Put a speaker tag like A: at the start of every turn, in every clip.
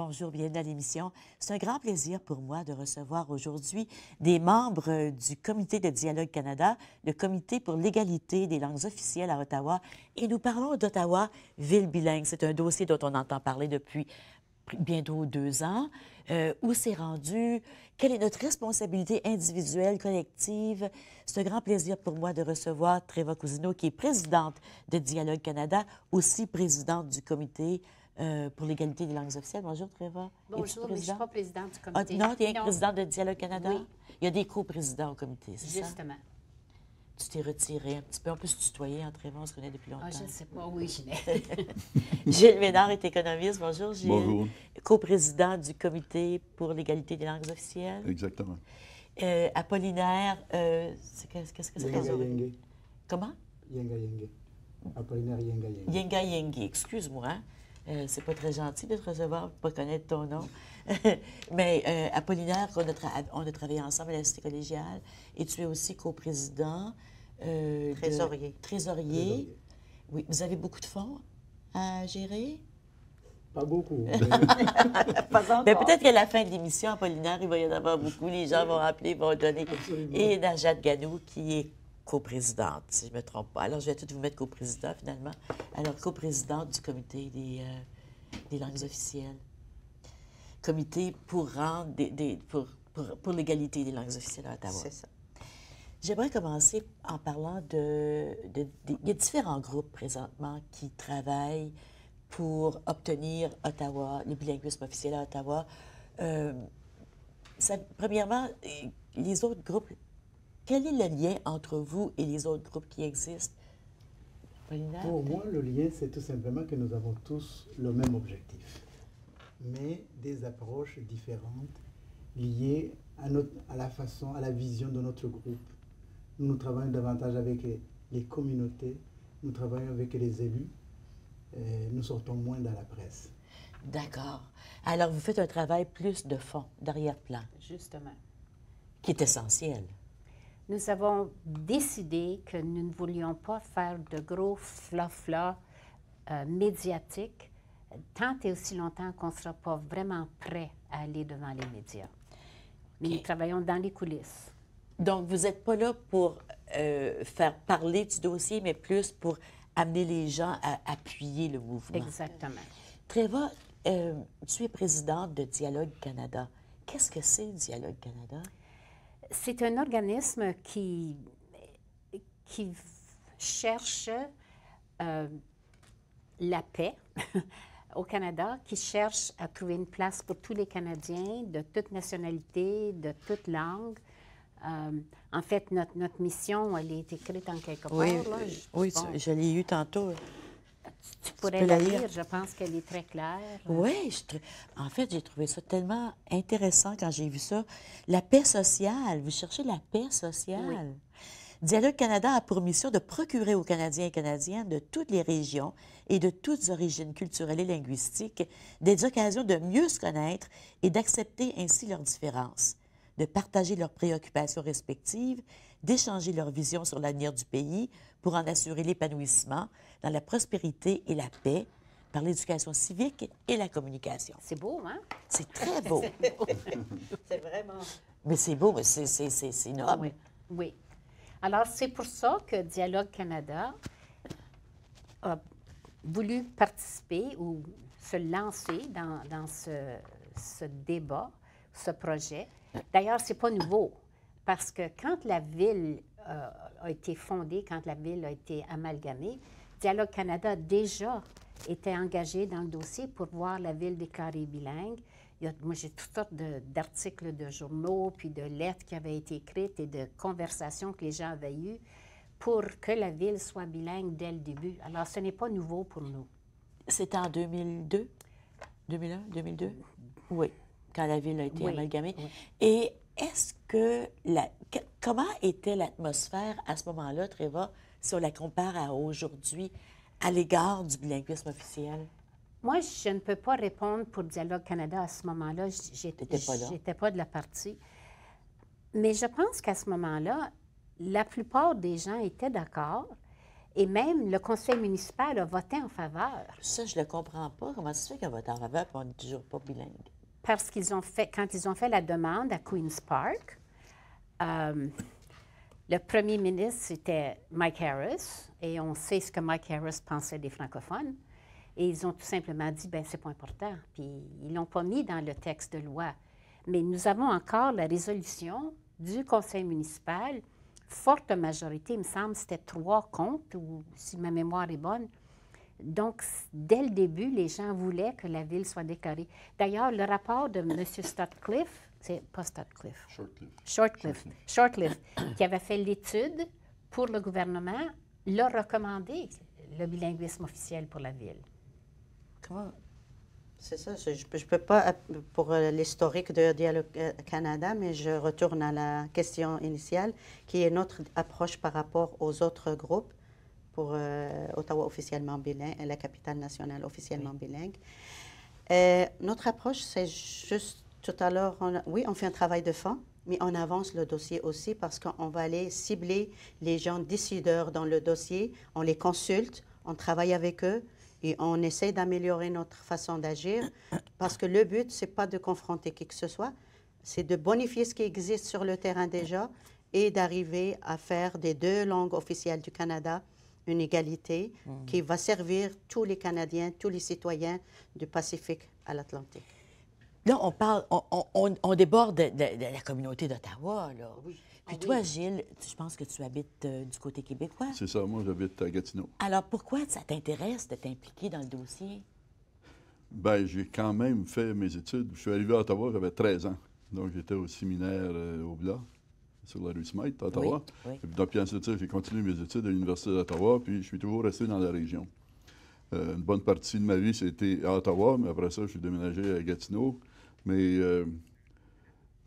A: bonjour, bienvenue à l'émission. C'est un grand plaisir pour moi de recevoir aujourd'hui des membres du Comité de dialogue Canada, le Comité pour l'égalité des langues officielles à Ottawa. Et nous parlons d'Ottawa, ville bilingue. C'est un dossier dont on entend parler depuis bientôt 2 ans. Où c'est rendu? Quelle est notre responsabilité individuelle, collective? C'est un grand plaisir pour moi de recevoir Treva Cousineau, qui est présidente de Dialogue Canada, aussi présidente du Comité pour l'égalité des langues officielles. Bonjour, Treva.
B: Bonjour, mais je ne suis pas présidente du comité.
A: Non, tu es présidente de Dialogue Canada?
B: Oui.
A: Il y a des co-présidents au comité, c'est ça?
B: Justement.
A: Tu t'es retirée un petit peu. On peut se tutoyer entre Treva, on se connaît depuis longtemps.
B: Ah, je ne sais pas, oui, Ginette.
A: Gilles Ménard est économiste. Bonjour, Gilles.
C: Bonjour.
A: Co-président du Comité pour l'égalité des langues officielles.
C: Exactement.
A: Apollinaire, qu'est-ce que c'est?
D: Yenga Yenge.
A: Comment?
D: Yenga Yenge. Apollinaire Yenga Yenge.
A: Yenga Yenge. Excuse-moi. C'est pas très gentil de te recevoir, de ne pas connaître ton nom. Mais Apollinaire, on a travaillé ensemble à la Cité collégiale et tu es aussi co-président.
B: Trésorier.
A: Trésorier. Oui. Vous avez beaucoup de fonds à gérer?
D: Pas beaucoup.
B: Pas encore.
A: Mais peut-être qu'à la fin de l'émission, Apollinaire, il va y en avoir beaucoup. Les gens vont appeler, vont donner.
D: Absolument.
A: Et Najat Ganou, qui est coprésidente, si je ne me trompe pas. Alors, je vais tout vous mettre coprésident, finalement. Alors, coprésidente du Comité des langues officielles. Comité pour rendre pour l'égalité des langues officielles à Ottawa.
B: C'est ça.
A: J'aimerais commencer en parlant il y a différents groupes présentement qui travaillent pour obtenir Ottawa, le bilinguisme officiel à Ottawa. Premièrement, les autres groupes, quel est le lien entre vous et les autres groupes qui existent? Apollinaire,
D: Pour
A: peut-être?
D: moi, le lien, c'est tout simplement que nous avons tous le même objectif, mais des approches différentes liées à la façon, à la vision de notre groupe. Nous travaillons davantage avec les communautés, nous travaillons avec les élus, nous sortons moins dans la presse.
A: D'accord. Alors, vous faites un travail plus de fond, d'arrière-plan,
B: Justement.
A: qui est essentiel.
B: Nous avons décidé que nous ne voulions pas faire de gros flafla médiatiques tant et aussi longtemps qu'on ne sera pas vraiment prêt à aller devant les médias. Mais
A: OK.
B: nous travaillons dans les coulisses.
A: Donc, vous n'êtes pas là pour faire parler du dossier, mais plus pour amener les gens à appuyer le mouvement.
B: Exactement.
A: Treva, tu es présidente de Dialogue Canada. Qu'est-ce que c'est, Dialogue Canada?
B: C'est un organisme qui cherche la paix au Canada, qui cherche à trouver une place pour tous les Canadiens de toute nationalité, de toute langue. En fait, notre mission, elle est écrite en quelque part. Là.
A: Oui,
B: Bon,
A: je l'ai eu tantôt.
B: tu pourrais
A: peux
B: la
A: la
B: lire.
A: lire.
B: Je pense qu'elle est très claire.
A: Oui, en fait, j'ai trouvé ça tellement intéressant quand j'ai vu ça. La paix sociale, vous cherchez la paix sociale.
B: Oui.
A: Dialogue Canada a pour mission de procurer aux Canadiens et Canadiennes de toutes les régions et de toutes origines culturelles et linguistiques des occasions de mieux se connaître et d'accepter ainsi leurs différences, de partager leurs préoccupations respectives, d'échanger leurs visions sur l'avenir du pays pour en assurer l'épanouissement dans la prospérité et la paix par l'éducation civique et la communication.
B: C'est beau, hein?
A: C'est très beau.
B: C'est vraiment...
A: Mais c'est beau, mais c'est noble.
B: Oui, oui. Alors, c'est pour ça que Dialogue Canada a voulu participer ou se lancer dans ce débat, ce projet. D'ailleurs, ce n'est pas nouveau, parce que quand la Ville a été fondée, quand la Ville a été amalgamée, Dialogue Canada a déjà été engagé dans le dossier pour voir la Ville déclarée bilingue. Moi, j'ai toutes sortes d'articles de journaux, puis de lettres qui avaient été écrites et de conversations que les gens avaient eues pour que la Ville soit bilingue dès le début. Alors, ce n'est pas nouveau pour nous.
A: C'était en 2002? 2001? 2002? Oui, quand la Ville a été amalgamée.
B: Oui.
A: Et est-ce que... Comment était l'atmosphère à ce moment-là, Treva, si on la compare à aujourd'hui, à l'égard du bilinguisme officiel?
B: Moi, je ne peux pas répondre pour Dialogue Canada à ce moment-là.
A: T'étais pas là.
B: J'étais pas de la partie. Mais je pense qu'à ce moment-là, la plupart des gens étaient d'accord Et même le conseil municipal a voté en faveur
A: Ça, je ne le comprends pas. Comment ça se fait qu'on vote en faveur et on n'est toujours pas bilingue?
B: parce quand ils ont fait la demande à Queen's Park, le premier ministre, c'était Mike Harris, et on sait ce que Mike Harris pensait des francophones. Et ils ont tout simplement dit, bien, c'est pas important. Puis ils ne l'ont pas mis dans le texte de loi. Mais nous avons encore la résolution du conseil municipal, forte majorité, il me semble, c'était 3 contre, ou si ma mémoire est bonne. Donc, dès le début, les gens voulaient que la ville soit décorée. D'ailleurs, le rapport de M. Stutcliffe, c'est pas Stutcliffe. Shortcliffe, qui avait fait l'étude pour le gouvernement, l'a recommandé, le bilinguisme officiel pour la ville.
C: Comment? C'est ça, je ne peux pas, pour l'historique de Dialogue Canada, mais je retourne à la question initiale, qui est notre approche par rapport aux autres groupes pour Ottawa officiellement bilingue et la capitale nationale officiellement bilingue. Notre approche, c'est juste tout à l'heure, oui, on fait un travail de fond, mais on avance le dossier aussi parce qu'on va aller cibler les gens décideurs dans le dossier, on les consulte, on travaille avec eux et on essaie d'améliorer notre façon d'agir parce que le but, ce n'est pas de confronter qui que ce soit, c'est de bonifier ce qui existe sur le terrain déjà et d'arriver à faire des 2 langues officielles du Canada une égalité qui va servir tous les Canadiens, tous les citoyens du Pacifique à l'Atlantique.
A: Là, on parle, on déborde de la communauté d'Ottawa, là. Oui. Puis toi, Gilles, je pense que tu habites du côté québécois.
E: C'est ça, moi j'habite à Gatineau.
A: Alors, pourquoi ça t'intéresse de t'impliquer dans le dossier?
E: Bien, j'ai quand même fait mes études. Je suis arrivé à Ottawa, j'avais 13 ans. Donc, j'étais au séminaire au Blas, sur la rue Smythe, à Ottawa.
A: Oui, oui.
E: Et puis, puis ensuite, j'ai continué mes études à l'Université d'Ottawa, puis je suis toujours resté dans la région. Une bonne partie de ma vie, c'était à Ottawa, mais après ça, je suis déménagé à Gatineau. Mais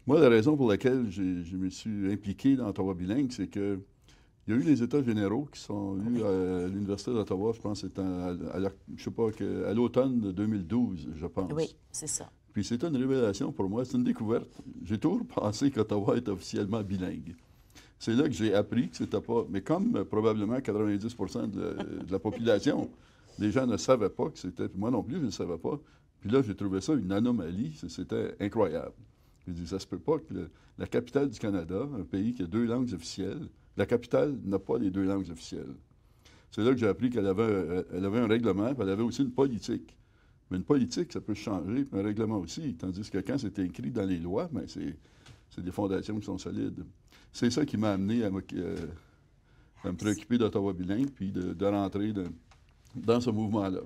E: moi, la raison pour laquelle je me suis impliqué dans Ottawa bilingue, c'est que il y a eu les États généraux qui sont eus à l'Université d'Ottawa, je pense, c'était à l'automne de 2012, je pense.
A: Oui, c'est ça.
E: Puis c'était une révélation pour moi, c'est une découverte. J'ai toujours pensé qu'Ottawa est officiellement bilingue. C'est là que j'ai appris que c'était pas... Mais comme probablement 90 de la population, les gens ne savaient pas que c'était... Moi non plus, je ne le savais pas. Puis là, j'ai trouvé ça une anomalie. C'était incroyable. J'ai dit, ça se peut pas que la capitale du Canada, un pays qui a 2 langues officielles, la capitale n'a pas les 2 langues officielles. C'est là que j'ai appris qu'elle avait un règlement, puis elle avait aussi une politique. Mais une politique, ça peut changer, puis un règlement aussi. Tandis que quand c'est écrit dans les lois, bien, c'est des fondations qui sont solides. C'est ça qui m'a amené à me préoccuper d'Ottawa bilingue, puis de rentrer dans ce mouvement-là.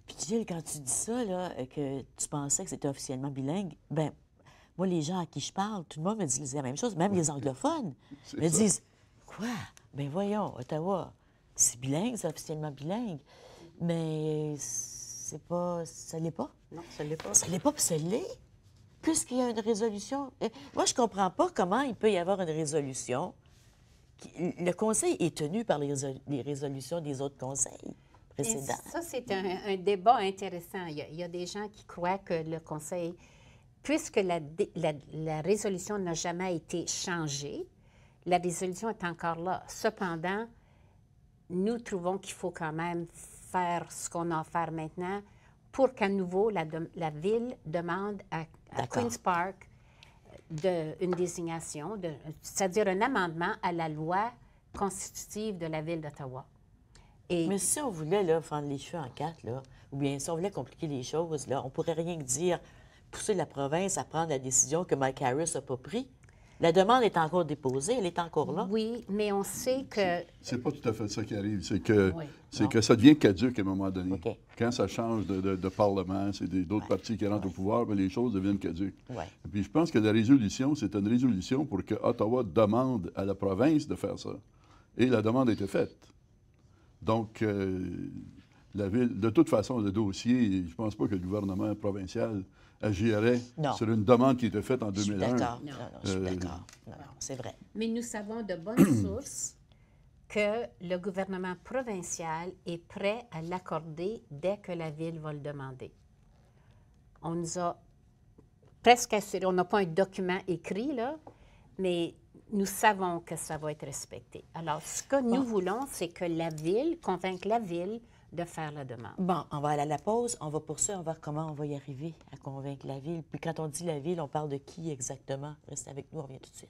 A: Puis Gilles, quand tu dis ça, là, que tu pensais que c'était officiellement bilingue, bien, moi, les gens à qui je parle, tout le monde me dit la même chose, même les anglophones me disent « Quoi? Bien voyons, Ottawa, c'est bilingue, c'est officiellement bilingue, mais c'est pas... ça l'est pas. »
C: Non, ça ne l'est pas.
A: Ça l'est pas, puis ça l'est. Puisqu'il y a une résolution. Moi, je ne comprends pas comment il peut y avoir une résolution. Le Conseil est tenu par les résolutions des autres conseils précédents.
B: Et ça, c'est un débat intéressant. Il y a des gens qui croient que le Conseil, puisque la résolution n'a jamais été changée, la résolution est encore là. Cependant, nous trouvons qu'il faut quand même faire ce qu'on a à faire maintenant pour qu'à nouveau la Ville demande à Queen's Park une désignation, c'est-à-dire un amendement à la loi constitutive de la Ville d'Ottawa.
A: Mais si on voulait là, fendre les cheveux en 4, là, ou bien si on voulait compliquer les choses, là, on pourrait rien que dire pousser la province à prendre la décision que Mike Harris n'a pas prise. La demande est encore déposée, elle est encore là.
B: Oui, mais on sait que...
E: C'est pas tout à fait ça qui arrive. C'est que ça devient caduque à un moment donné.
A: Okay.
E: Quand ça change de parlement, c'est d'autres partis qui rentrent au pouvoir, mais les choses deviennent caduques.
A: Ouais.
E: Et puis je pense que la résolution, c'est une résolution pour que Ottawa demande à la province de faire ça. Et la demande a été faite. Donc, la Ville, de toute façon, le dossier, je ne pense pas que le gouvernement provincial agirait sur une demande qui était faite en 2001.
A: Je suis d'accord. Non, je suis d'accord. Non, c'est vrai.
B: Mais nous savons de bonnes sources que le gouvernement provincial est prêt à l'accorder dès que la Ville va le demander. On nous a presque assuré, on n'a pas un document écrit, là, mais nous savons que ça va être respecté. Alors, ce que nous voulons, c'est que la Ville, convaincre la Ville de faire la demande.
A: Bon, on va aller à la pause. On va poursuivre, on va voir comment on va y arriver à convaincre la Ville. Puis quand on dit la Ville, on parle de qui exactement? Restez avec nous, on revient tout de suite.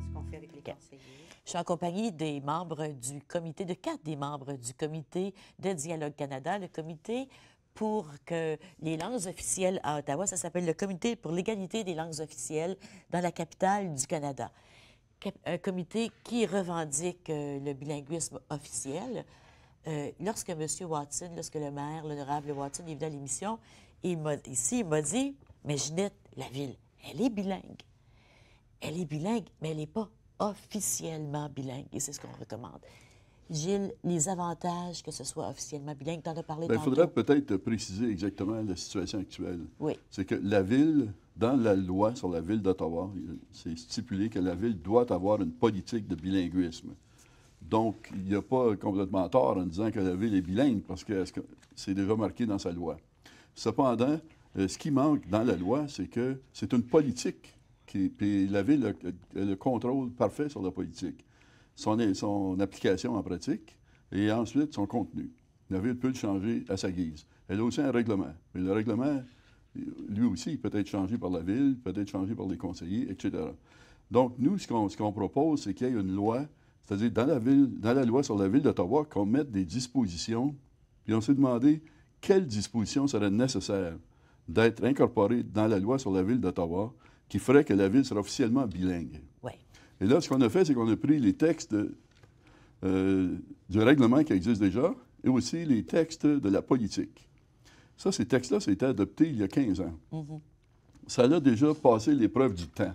C: Ce qu'on fait avec les conseillers.
A: Je suis en compagnie des membres du comité, de 4 des membres du comité de Dialogue Canada, le comité pour que les langues officielles à Ottawa, ça s'appelle le comité pour l'égalité des langues officielles dans la capitale du Canada. Un comité qui revendique le bilinguisme officiel. Lorsque M. Watson, lorsque le maire, l'honorable Watson, est venu à l'émission, il m'a dit, mais Ginette, la Ville, elle est bilingue. Elle est bilingue, mais elle n'est pas officiellement bilingue, et c'est ce qu'on recommande. Gilles, les avantages que ce soit officiellement bilingue, tu en as parlé
E: Il
A: tantôt.
E: faudrait peut-être préciser exactement la situation actuelle.
A: Oui.
E: C'est que la Ville, dans la loi sur la Ville d'Ottawa, c'est stipulé que la Ville doit avoir une politique de bilinguisme. Donc, il n'y a pas complètement tort en disant que la Ville est bilingue, parce que c'est déjà marqué dans sa loi. Cependant, ce qui manque dans la loi, c'est que c'est une politique. Puis la Ville a le contrôle parfait sur la politique. Son application en pratique et ensuite son contenu. La Ville peut le changer à sa guise. Elle a aussi un règlement. Mais le règlement, lui aussi, peut être changé par la Ville, peut être changé par les conseillers, etc. Donc, nous, ce qu'on propose, c'est qu'il y ait une loi, c'est-à-dire dans la loi sur la Ville d'Ottawa, qu'on mette des dispositions, puis on s'est demandé quelles dispositions seraient nécessaires d'être incorporées dans la loi sur la Ville d'Ottawa qui ferait que la Ville sera officiellement bilingue.
A: Oui.
E: Et là, ce qu'on a fait, c'est qu'on a pris les textes du règlement qui existe déjà et aussi les textes de la politique. Ça, ces textes-là, ça a été adopté il y a 15 ans.
A: Mm-hmm.
E: Ça a déjà passé l'épreuve du temps.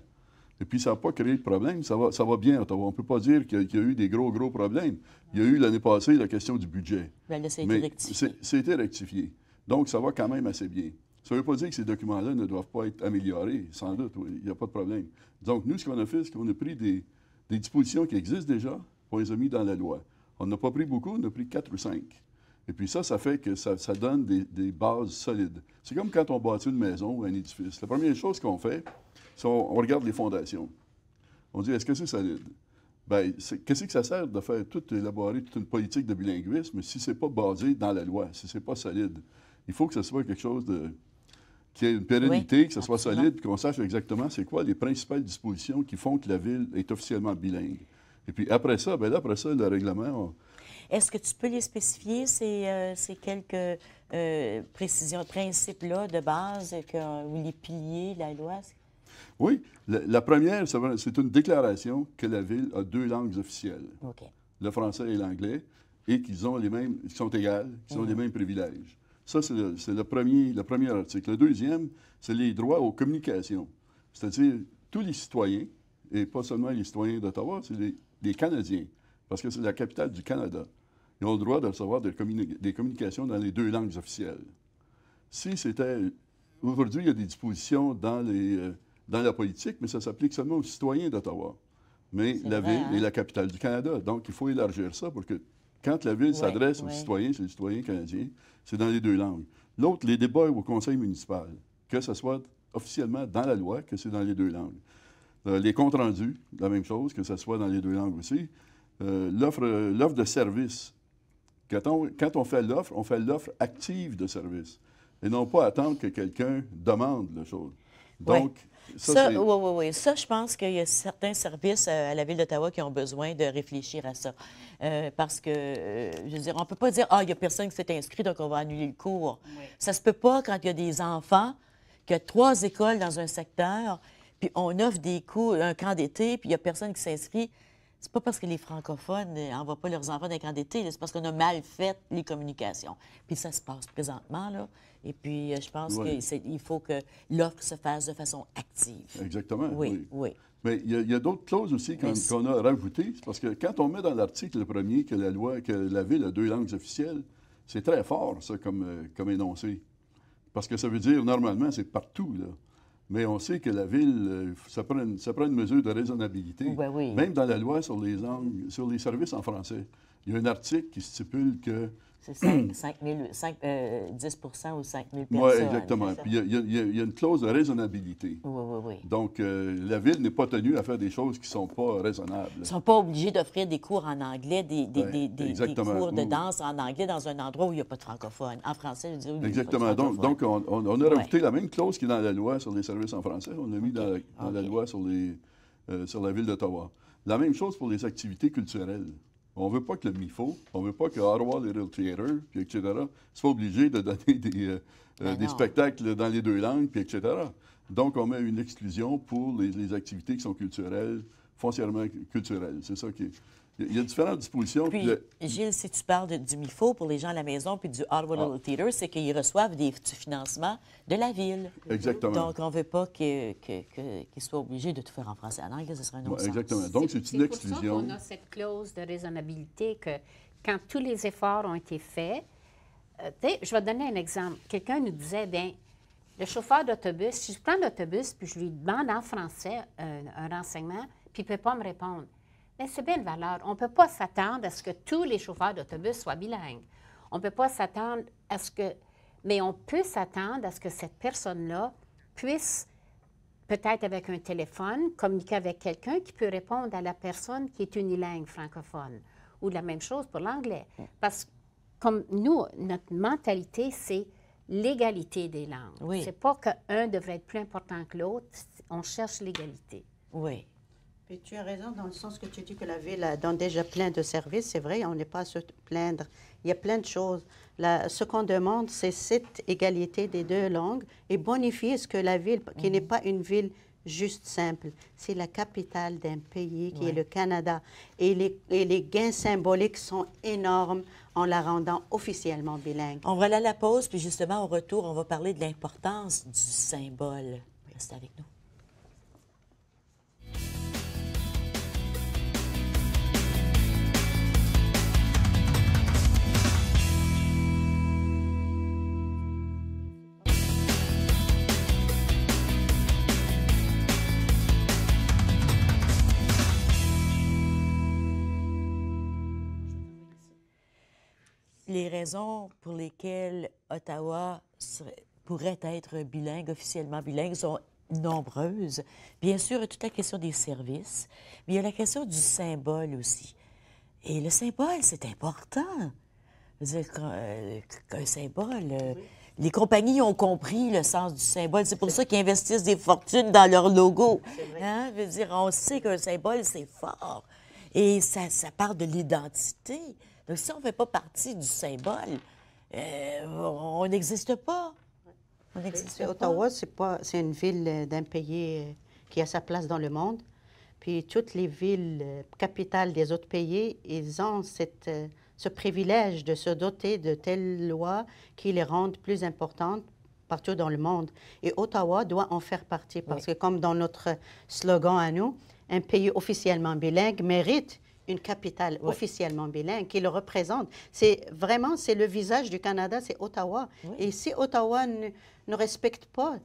E: Et puis, ça n'a pas créé de problème. Ça va bien à Ottawa. On ne peut pas dire qu'il y a eu des gros problèmes. Il y a eu l'année passée la question du budget.
A: Bien, là, ça a été rectifié.
E: Ça a été rectifié. Donc, ça va quand même assez bien. Ça ne veut pas dire que ces documents-là ne doivent pas être améliorés, sans doute, oui, il n'y a pas de problème. Donc, nous, ce qu'on a fait, c'est qu'on a pris des dispositions qui existent déjà, on les a mis dans la loi. On n'a pas pris beaucoup, on a pris 4 ou 5. Et puis ça fait que ça donne des bases solides. C'est comme quand on bâtit une maison ou un édifice. La première chose qu'on fait, c'est qu'on regarde les fondations. On dit, est-ce que c'est solide? Bien, qu'est-ce que ça sert de faire élaborer toute une politique de bilinguisme si ce n'est pas basé dans la loi, si ce n'est pas solide? Il faut que ce soit quelque chose qui ait une pérennité,
A: oui,
E: que ce soit
A: absolument.
E: solide, qu'on sache exactement c'est quoi les principales dispositions qui font que la Ville est officiellement bilingue. Et puis après ça, le règlement...
A: Est-ce que tu peux les spécifier, ces quelques précisions, principes-là de base, ou les piliers de la loi?
E: Oui. La première, c'est une déclaration que la Ville a 2 langues officielles,
A: OK.
E: le français et l'anglais, et qu'ils sont égales, qu'ils ont les mêmes privilèges. Ça, c'est le premier article. Le deuxième, c'est les droits aux communications. C'est-à-dire, tous les citoyens, et pas seulement les citoyens d'Ottawa, c'est les Canadiens, parce que c'est la capitale du Canada. Ils ont le droit de recevoir des communications dans les 2 langues officielles. Si c'était... Aujourd'hui, il y a des dispositions dans la politique, mais ça s'applique seulement aux citoyens d'Ottawa. Mais la Ville est la capitale du Canada, donc il faut élargir ça pour que quand la Ville s'adresse aux citoyens, c'est les citoyens canadiens, c'est dans les 2 langues. L'autre, les débats au conseil municipal, que ce soit officiellement dans la loi, que c'est dans les 2 langues. Les comptes rendus, la même chose, que ce soit dans les 2 langues aussi. L'offre de service. Quand on fait l'offre active de service. Et non pas attendre que quelqu'un demande la chose. Donc,
A: oui. Ça, je pense qu'il y a certains services à la Ville d'Ottawa qui ont besoin de réfléchir à ça. Parce que, je veux dire, on ne peut pas dire, il n'y a personne qui s'est inscrit, donc on va annuler le cours. Oui. Ça ne se peut pas quand il y a des enfants, qu'il y a 3 écoles dans un secteur, puis on offre des cours, un camp d'été, puis il n'y a personne qui s'inscrit. C'est pas parce que les francophones n'envoient pas leurs enfants dans un camp d'été, c'est parce qu'on a mal fait les communications. Puis ça se passe présentement, là. Et puis, je pense qu'il faut que l'offre se fasse de façon active.
E: Exactement, oui. Mais il y a d'autres clauses aussi qu'on a rajoutées. Parce que quand on met dans l'article premier que la Ville a 2 langues officielles, c'est très fort, ça, comme énoncé. Parce que ça veut dire, normalement, c'est partout, là. Mais on sait que la ville, ça prend une mesure de raisonnabilité.
A: Ben oui.
E: Même dans la loi sur les services en français, il y a un article qui stipule que...
A: C'est 10 ou 5 000 personnes.
E: Oui, exactement. Puis il y a une clause de raisonnabilité.
A: Oui.
E: Donc, la ville n'est pas tenue à faire des choses qui ne sont pas raisonnables.
A: Ils ne sont pas obligés d'offrir des cours en anglais, des cours de
E: Oui.
A: danse en anglais dans un endroit où il n'y a pas de francophone. En français, je veux dire, où il n'y a
E: Exactement.
A: pas de francophone.
E: Donc, on a rajouté la même clause qui est dans la loi sur les services en français. On l'a mis dans la loi sur la ville d'Ottawa. La même chose pour les activités culturelles. On ne veut pas que le MIFO, on ne veut pas que Ottawa Little Theatre, puis etc., soit obligé de donner des spectacles dans les deux langues, puis etc. Donc, on met une exclusion pour les activités qui sont culturelles, foncièrement culturelles. C'est ça qui est... Il y a différentes dispositions.
A: Puis, Gilles, si tu parles du MIFO pour les gens à la maison puis du Ottawa Little Theatre, c'est qu'ils reçoivent du financement de la ville.
E: Exactement.
A: Donc, on ne veut pas qu'ils soient obligés de tout faire en français. En anglais, ce serait un autre sens.
E: Exactement. Donc, c'est une exclusion.
B: C'est pour ça qu'on a cette clause de raisonnabilité que quand tous les efforts ont été faits, je vais te donner un exemple. Quelqu'un nous disait, bien, le chauffeur d'autobus, si je prends l'autobus puis je lui demande en français un renseignement, puis il ne peut pas me répondre. Bien, c'est bien une valeur. On ne peut pas s'attendre à ce que tous les chauffeurs d'autobus soient bilingues. On ne peut pas s'attendre à ce que... Mais on peut s'attendre à ce que cette personne-là puisse, peut-être avec un téléphone, communiquer avec quelqu'un qui peut répondre à la personne qui est unilingue francophone. Ou la même chose pour l'anglais. Parce que, comme nous, notre mentalité, c'est l'égalité des langues.
A: Oui.
B: C'est pas qu'un devrait être plus important que l'autre. On cherche l'égalité.
A: Oui.
C: Et tu as raison dans le sens que tu dis que la ville donne déjà plein de services. C'est vrai, on n'est pas à se plaindre. Il y a plein de choses. Ce qu'on demande, c'est cette égalité des deux langues et bonifier ce que la ville, qui n'est pas une ville juste simple, c'est la capitale d'un pays qui est le Canada. Et les gains symboliques sont énormes en la rendant officiellement bilingue.
A: On va aller à la pause, puis justement, au retour, on va parler de l'importance du symbole. Restez avec nous. Les raisons pour lesquelles Ottawa pourrait être bilingue, officiellement bilingue, sont nombreuses. Bien sûr, il y a toute la question des services, mais il y a la question du symbole aussi. Et le symbole, c'est important. Je veux dire qu'un symbole... Les compagnies ont compris le sens du symbole. C'est pour ça qu'ils investissent des fortunes dans leur logo. Hein? Je veux dire, on sait qu'un symbole, c'est fort. Et ça part de l'identité. Donc, si on ne fait pas partie du symbole, on n'existe pas. On n'existe pas.
C: Ottawa, c'est une ville d'un pays qui a sa place dans le monde. Puis toutes les villes capitales des autres pays, ils ont ce privilège de se doter de telles lois qui les rendent plus importantes partout dans le monde. Et Ottawa doit en faire partie parce que, comme dans notre slogan à nous, un pays officiellement bilingue mérite une capitale officiellement bilingue qui le représente. C'est le visage du Canada, c'est Ottawa. Oui. Et si Ottawa ne respecte pas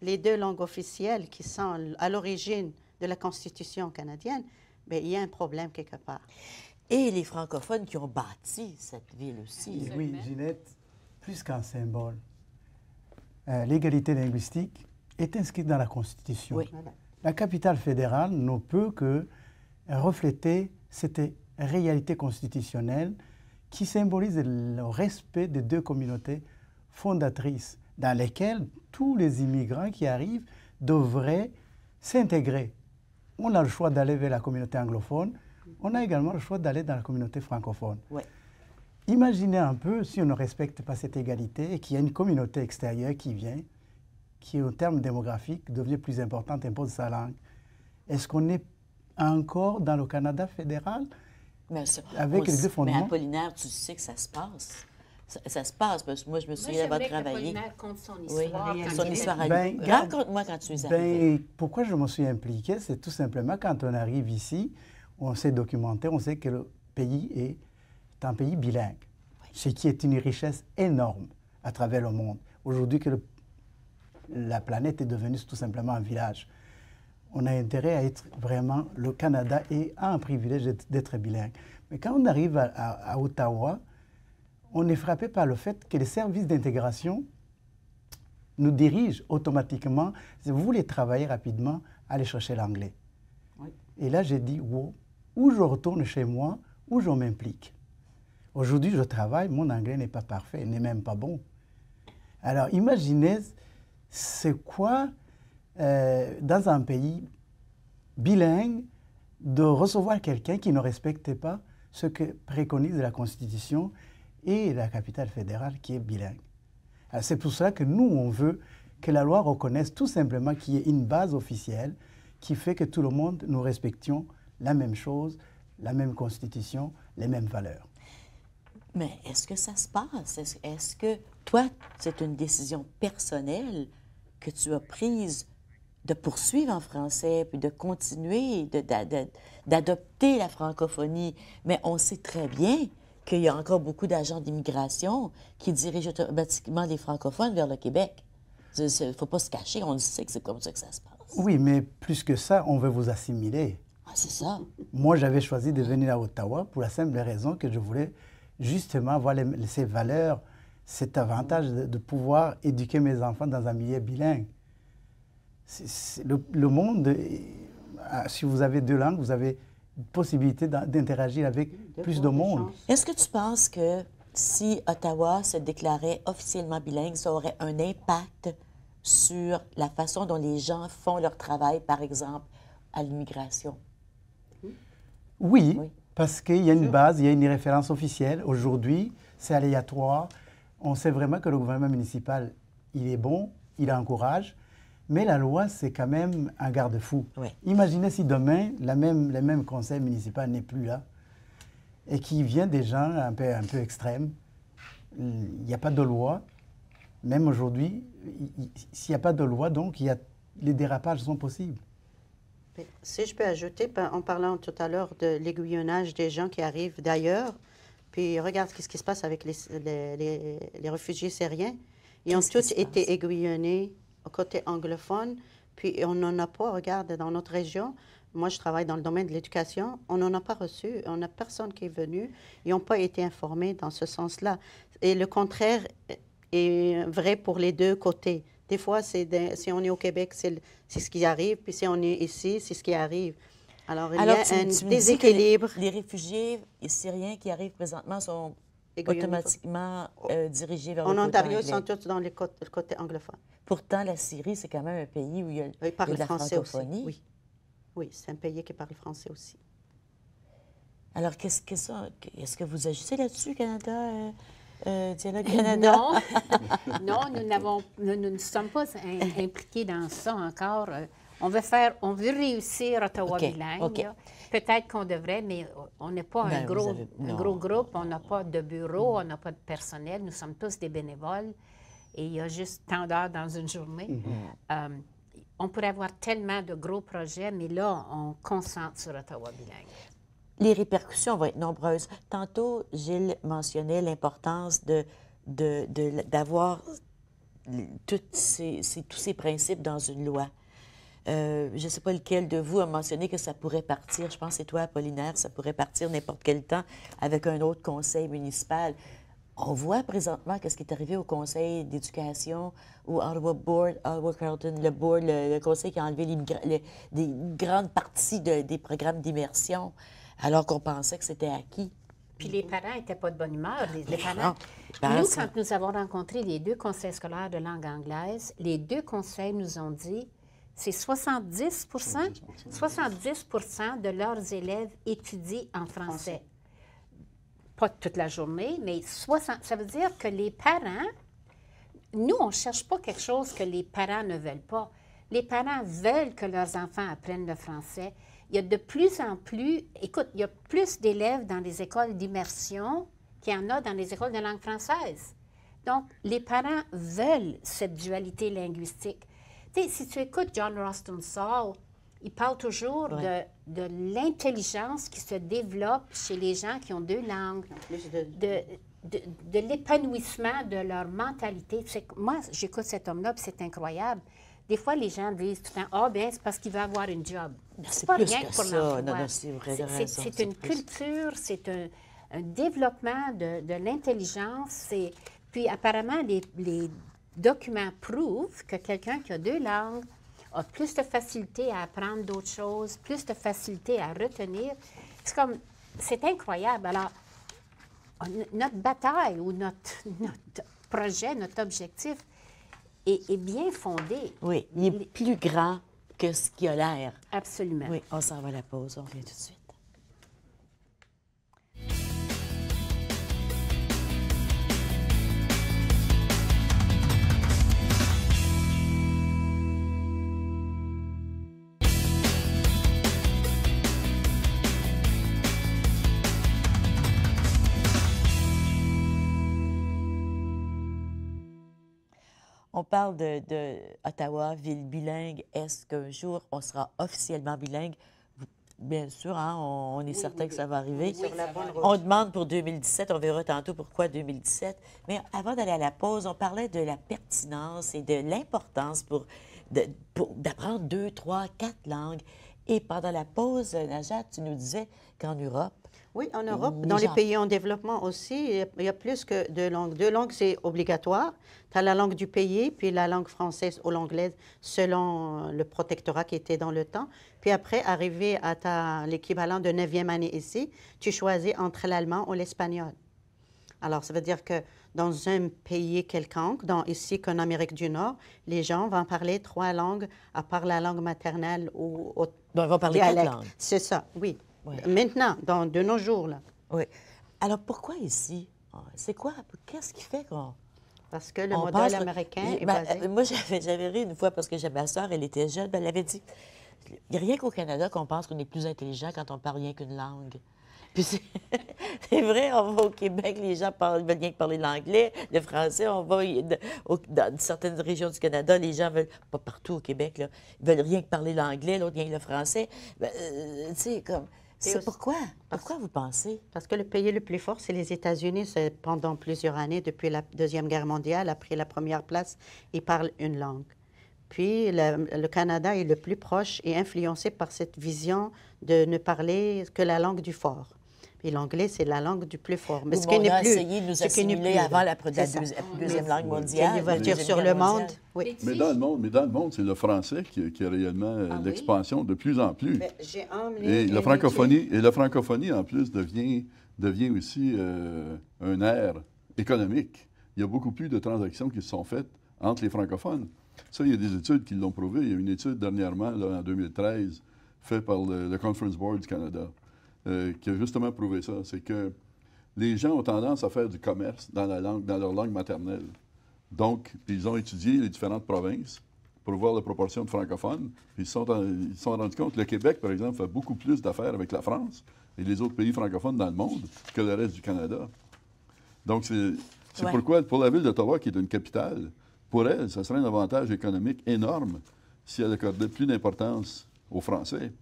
C: les deux langues officielles qui sont à l'origine de la Constitution canadienne, bien, il y a un problème quelque part.
A: Et les francophones qui ont bâti cette ville aussi.
D: Oui, Ginette, plus qu'un symbole, l'égalité linguistique est inscrite dans la Constitution. Oui. La capitale fédérale ne peut que refléter cette réalité constitutionnelle qui symbolise le respect des deux communautés fondatrices dans lesquelles tous les immigrants qui arrivent devraient s'intégrer. On a le choix d'aller vers la communauté anglophone, on a également le choix d'aller dans la communauté francophone. Ouais. Imaginez un peu si on ne respecte pas cette égalité et qu'il y a une communauté extérieure qui vient, qui en termes démographiques devient plus importante, impose sa langue. Est-ce qu'on est encore dans le Canada fédéral avec les deux fondements?
A: Mais Apollinaire, tu sais que ça se passe. Ça se passe, parce que moi, je me souviens d'avoir travaillé.
B: Apollinaire compte son histoire.
A: Oui, son histoire à lui. Raconte-moi quand tu es arrivé.
D: Pourquoi je me suis impliqué? C'est tout simplement quand on arrive ici, on s'est documenté, on sait que le pays est un pays bilingue, ce qui est une richesse énorme à travers le monde. Aujourd'hui, que la planète est devenue tout simplement un village. On a intérêt à être vraiment... Le Canada a un privilège d'être bilingue. Mais quand on arrive à Ottawa, on est frappé par le fait que les services d'intégration nous dirigent automatiquement. Si vous voulez travailler rapidement, allez chercher l'anglais.
C: Oui.
D: Et là, j'ai dit, wow, ou je retourne chez moi, ou je m'implique. Aujourd'hui, je travaille, mon anglais n'est pas parfait, n'est même pas bon. Alors, imaginez, c'est quoi, dans un pays bilingue, de recevoir quelqu'un qui ne respecte pas ce que préconise la Constitution et la capitale fédérale qui est bilingue. C'est pour cela que nous, on veut que la loi reconnaisse tout simplement qu'il y ait une base officielle qui fait que tout le monde, nous respections la même chose, la même Constitution, les mêmes valeurs.
A: Mais est-ce que ça se passe? Est-ce que toi, c'est une décision personnelle que tu as prise de poursuivre en français, puis de continuer, d'adopter la francophonie? Mais on sait très bien qu'il y a encore beaucoup d'agents d'immigration qui dirigent automatiquement les francophones vers le Québec. Il ne faut pas se cacher, on sait que c'est comme ça que ça se passe.
D: Oui, mais plus que ça, on veut vous assimiler.
A: Ah, c'est ça.
D: Moi, j'avais choisi de venir à Ottawa pour la simple raison que je voulais justement avoir ces valeurs, cet avantage de pouvoir éduquer mes enfants dans un milieu bilingue. Le monde, si vous avez 2 langues, vous avez possibilité d'interagir avec plus de monde.
A: Est-ce que tu penses que si Ottawa se déclarait officiellement bilingue, ça aurait un impact sur la façon dont les gens font leur travail, par exemple, à l'immigration?
D: Oui, parce qu'il y a une base, il y a une référence officielle. Aujourd'hui, c'est aléatoire. On sait vraiment que le gouvernement municipal, il est bon, il encourage, mais la loi, c'est quand même un garde-fou.
A: Oui.
D: Imaginez si demain, le même conseil municipal n'est plus là et qu'il vient des gens un peu extrêmes. Il n'y a pas de loi. Même aujourd'hui, s'il n'y a pas de loi, donc les dérapages sont possibles.
C: Si je peux ajouter, en parlant tout à l'heure de l'aiguillonnage des gens qui arrivent d'ailleurs, puis regarde ce qui se passe avec les réfugiés syriens. Ils ont tous été aiguillonnés au côté anglophone, puis on n'en a pas, regarde, dans notre région, moi je travaille dans le domaine de l'éducation, on n'en a pas reçu, on n'a personne qui est venu, ils n'ont pas été informés dans ce sens-là. Et le contraire est vrai pour les deux côtés. Des fois, si on est au Québec, c'est ce qui arrive, puis si on est ici, c'est ce qui arrive. Alors, il y a un déséquilibre.
A: Les réfugiés syriens qui arrivent présentement sont automatiquement dirigés vers le côté anglais.
C: En Ontario, ils sont tous dans le côté anglophone.
A: Pourtant, la Syrie, c'est quand même un pays où il y a, de la francophonie.
C: Aussi. Oui, c'est un pays qui parle français aussi.
A: Alors, qu'est-ce que ça? Est-ce que vous agissez là-dessus, Canada, Dialogue Canada?
B: Non, nous ne sommes pas impliqués dans ça encore. On veut réussir Ottawa bilingue. Okay. Peut-être qu'on devrait, mais on n'est pas un gros groupe, on n'a pas de bureau, on n'a pas de personnel, nous sommes tous des bénévoles et il y a juste tant d'heures dans une journée. On pourrait avoir tellement de gros projets, mais là, on concentre sur Ottawa bilingue.
A: Les répercussions vont être nombreuses. Tantôt, Gilles mentionnait l'importance d'avoir tous ces principes dans une loi. Je ne sais pas lequel de vous a mentionné que ça pourrait partir, je pense que c'est toi, Apollinaire, ça pourrait partir n'importe quel temps avec un autre conseil municipal. On voit présentement ce qui est arrivé au conseil d'éducation, au Ottawa-Carleton, le conseil qui a enlevé des grandes parties des programmes d'immersion, alors qu'on pensait que c'était acquis.
B: Puis les parents n'étaient pas de bonne humeur. Les parents. Nous, quand nous avons rencontré les 2 conseils scolaires de langue anglaise, les 2 conseils nous ont dit c'est 70 de leurs élèves étudient en français. Pas toute la journée, mais 60. Ça veut dire que les parents, nous, on ne cherche pas quelque chose que les parents ne veulent pas. Les parents veulent que leurs enfants apprennent le français. Il y a de plus en plus, écoute, il y a plus d'élèves dans les écoles d'immersion qu'il y en a dans les écoles de langue française. Donc, les parents veulent cette dualité linguistique. Tu sais, si tu écoutes John Ralston Saul, il parle toujours de l'intelligence qui se développe chez les gens qui ont 2 langues. de l'épanouissement de leur mentalité. Moi, j'écoute cet homme-là, puis c'est incroyable. Des fois, les gens disent tout le temps, « Ah, bien, c'est parce qu'il veut avoir une job. »
A: C'est
B: pas
A: plus
B: rien
A: que
B: pour
A: ça.
B: l'emploi.
A: Non, non, c'est vrai, t'as raison,
B: C'est
A: c'est
B: une
A: plus.
B: culture, c'est un développement de l'intelligence. Puis, apparemment, les documents prouvent que quelqu'un qui a 2 langues a plus de facilité à apprendre d'autres choses, plus de facilité à retenir. C'est incroyable. Alors, notre bataille ou notre projet, notre objectif est bien fondé.
A: Oui, il est plus grand que ce qui a l'air.
B: Absolument.
A: Oui, on s'en va à la pause. On revient tout de suite. On parle de Ottawa, ville bilingue. Est-ce qu'un jour, on sera officiellement bilingue? Bien sûr, hein, on est certain que ça va arriver.
C: Sur la bonne route.
A: On demande pour 2017, on verra tantôt pourquoi 2017. Mais avant d'aller à la pause, on parlait de la pertinence et de l'importance d'apprendre 2, 3, 4 langues. Et pendant la pause, Najat, tu nous disais qu'en Europe,
C: Oui, en Europe,
A: les
C: dans les
A: gens-
C: pays en développement aussi, il y a plus que 2 langues. 2 langues, c'est obligatoire. Tu as la langue du pays, puis la langue française ou l'anglaise, selon le protectorat qui était dans le temps. Puis après, arrivé à l'équivalent de 9e année ici, tu choisis entre l'allemand ou l'espagnol. Alors, ça veut dire que dans un pays quelconque, ici qu'en Amérique du Nord, les gens vont parler 3 langues, à part la langue maternelle ou
A: donc, ils vont parler 4
C: dialecte.
A: langues.
C: C'est ça, oui.
A: Oui.
C: Maintenant, de nos jours, là.
A: Oui. Alors, pourquoi ici? C'est quoi? Qu'est-ce qui fait qu'on...
C: Parce que le
A: On
C: modèle
A: pense-
C: américain est
A: Ma-
C: basé...
A: Moi, j'avais ri une fois parce que ma soeur, elle était jeune, ben, elle avait dit, il n'y a rien qu'au Canada qu'on pense qu'on est plus intelligent quand on parle rien qu'une langue. Puis c'est c'est vrai, on va au Québec, les gens veulent rien que parler l'anglais, le français. On va dans certaines régions du Canada, les gens veulent, pas partout au Québec, là, ils veulent rien que parler l'anglais, l'autre rien que le français. Ben, tu sais, comme, c'est
C: aussi-
A: pourquoi? Pourquoi vous pensez?
C: Parce que le pays le plus fort, c'est les États-Unis. Pendant plusieurs années, depuis la Deuxième Guerre mondiale, a pris la première place. Ils parlent une langue. Puis le Canada est le plus proche et influencé par cette vision de ne parler que la langue du fort. Puis l'anglais, c'est la langue du plus fort. Mais
A: Où
C: ce qui
A: on
C: n'est
A: a
C: plus...
A: essayé de nous
C: ce qui n'est
A: assimiler
C: plus,
A: avant
C: là.
A: la
C: C'est ça.
A: deuxième langue
C: C'est
A: mondiale.
C: l'ouverture
A: Deuxième
C: sur
A: Guerre
C: le monde.
A: mondiale.
C: Oui.
E: Mais dans le monde, c'est le français qui a réellement
B: Ah oui?
E: l'expansion de plus en plus.
C: Mais j'ai emmené
E: Et
C: une
E: la francophonie, en plus, devient aussi un aire économique. Il y a beaucoup plus de transactions qui se sont faites entre les francophones. Ça, il y a des études qui l'ont prouvé. Il y a une étude dernièrement, là, en 2013, faite par le Conference Board du Canada, qui a justement prouvé ça. C'est que les gens ont tendance à faire du commerce dans leur langue maternelle. Donc, puis ils ont étudié les différentes provinces pour voir la proportion de francophones. Puis ils se sont rendus compte que le Québec, par exemple, fait beaucoup plus d'affaires avec la France et les autres pays francophones dans le monde que le reste du Canada. Donc, c'est
A: Ouais.
E: pourquoi, pour la ville d'Ottawa, qui est une capitale, pour elle, ça serait un avantage économique énorme si elle accordait plus d'importance aux Français.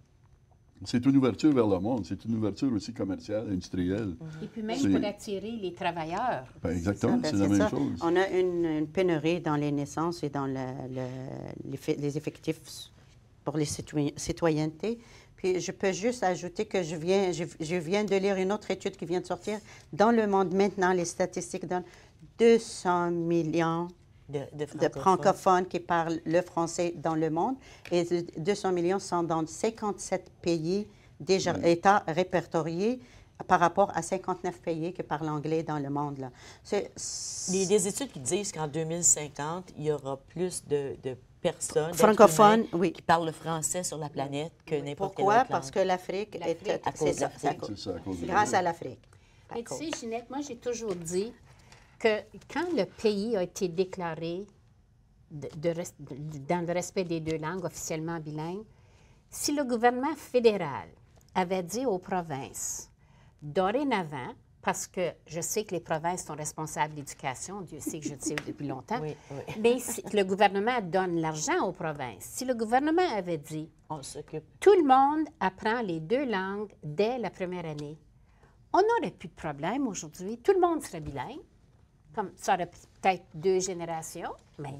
E: C'est une ouverture vers le monde, c'est une ouverture aussi commerciale, industrielle.
B: Et puis même
E: C'est-
B: pour attirer les travailleurs.
E: Ben, exactement,
C: Ben,
E: c'est la même
C: ça.
E: chose.
C: On a une pénurie dans les naissances et dans les effectifs pour les citoyennetés. Puis je peux juste ajouter que je viens de lire une autre étude qui vient de sortir. Dans le monde maintenant, les statistiques donnent 200 millions
A: De
C: de francophones qui parlent le français dans le monde. Et 200 millions sont dans 57 pays déjà, États répertoriés par rapport à 59 pays qui parlent anglais dans le monde. Là.
A: Il y a des études qui disent qu'en 2050, il y aura plus de personnes d'êtres
C: Francophones,
A: humains
C: oui.
A: qui parlent le français sur la planète que n'importe quelle
C: Pourquoi?
A: autre
C: Parce
A: langue.
C: que l'Afrique
B: L'Afrique.
C: est...
A: À cause
C: c'est
A: de
C: ça,
A: l'Afrique.
C: c'est à cause-
E: C'est ça, à cause de
C: grâce
E: ça.
C: à l'Afrique. À
B: Mais tu
C: cause.
B: sais, Ginette, moi, j'ai toujours dit que quand le pays a été déclaré dans le respect des 2 langues officiellement bilingues, si le gouvernement fédéral avait dit aux provinces, dorénavant, parce que je sais que les provinces sont responsables de l'éducation, Dieu sait que je le sais depuis longtemps,
A: Oui, oui.
B: mais si le gouvernement donne l'argent aux provinces. Si le gouvernement avait dit,
A: On s'occupe.
B: tout le monde apprend les 2 langues dès la première année, on n'aurait plus de problème aujourd'hui. Tout le monde serait bilingue. Comme ça aurait peut-être 2 générations, mais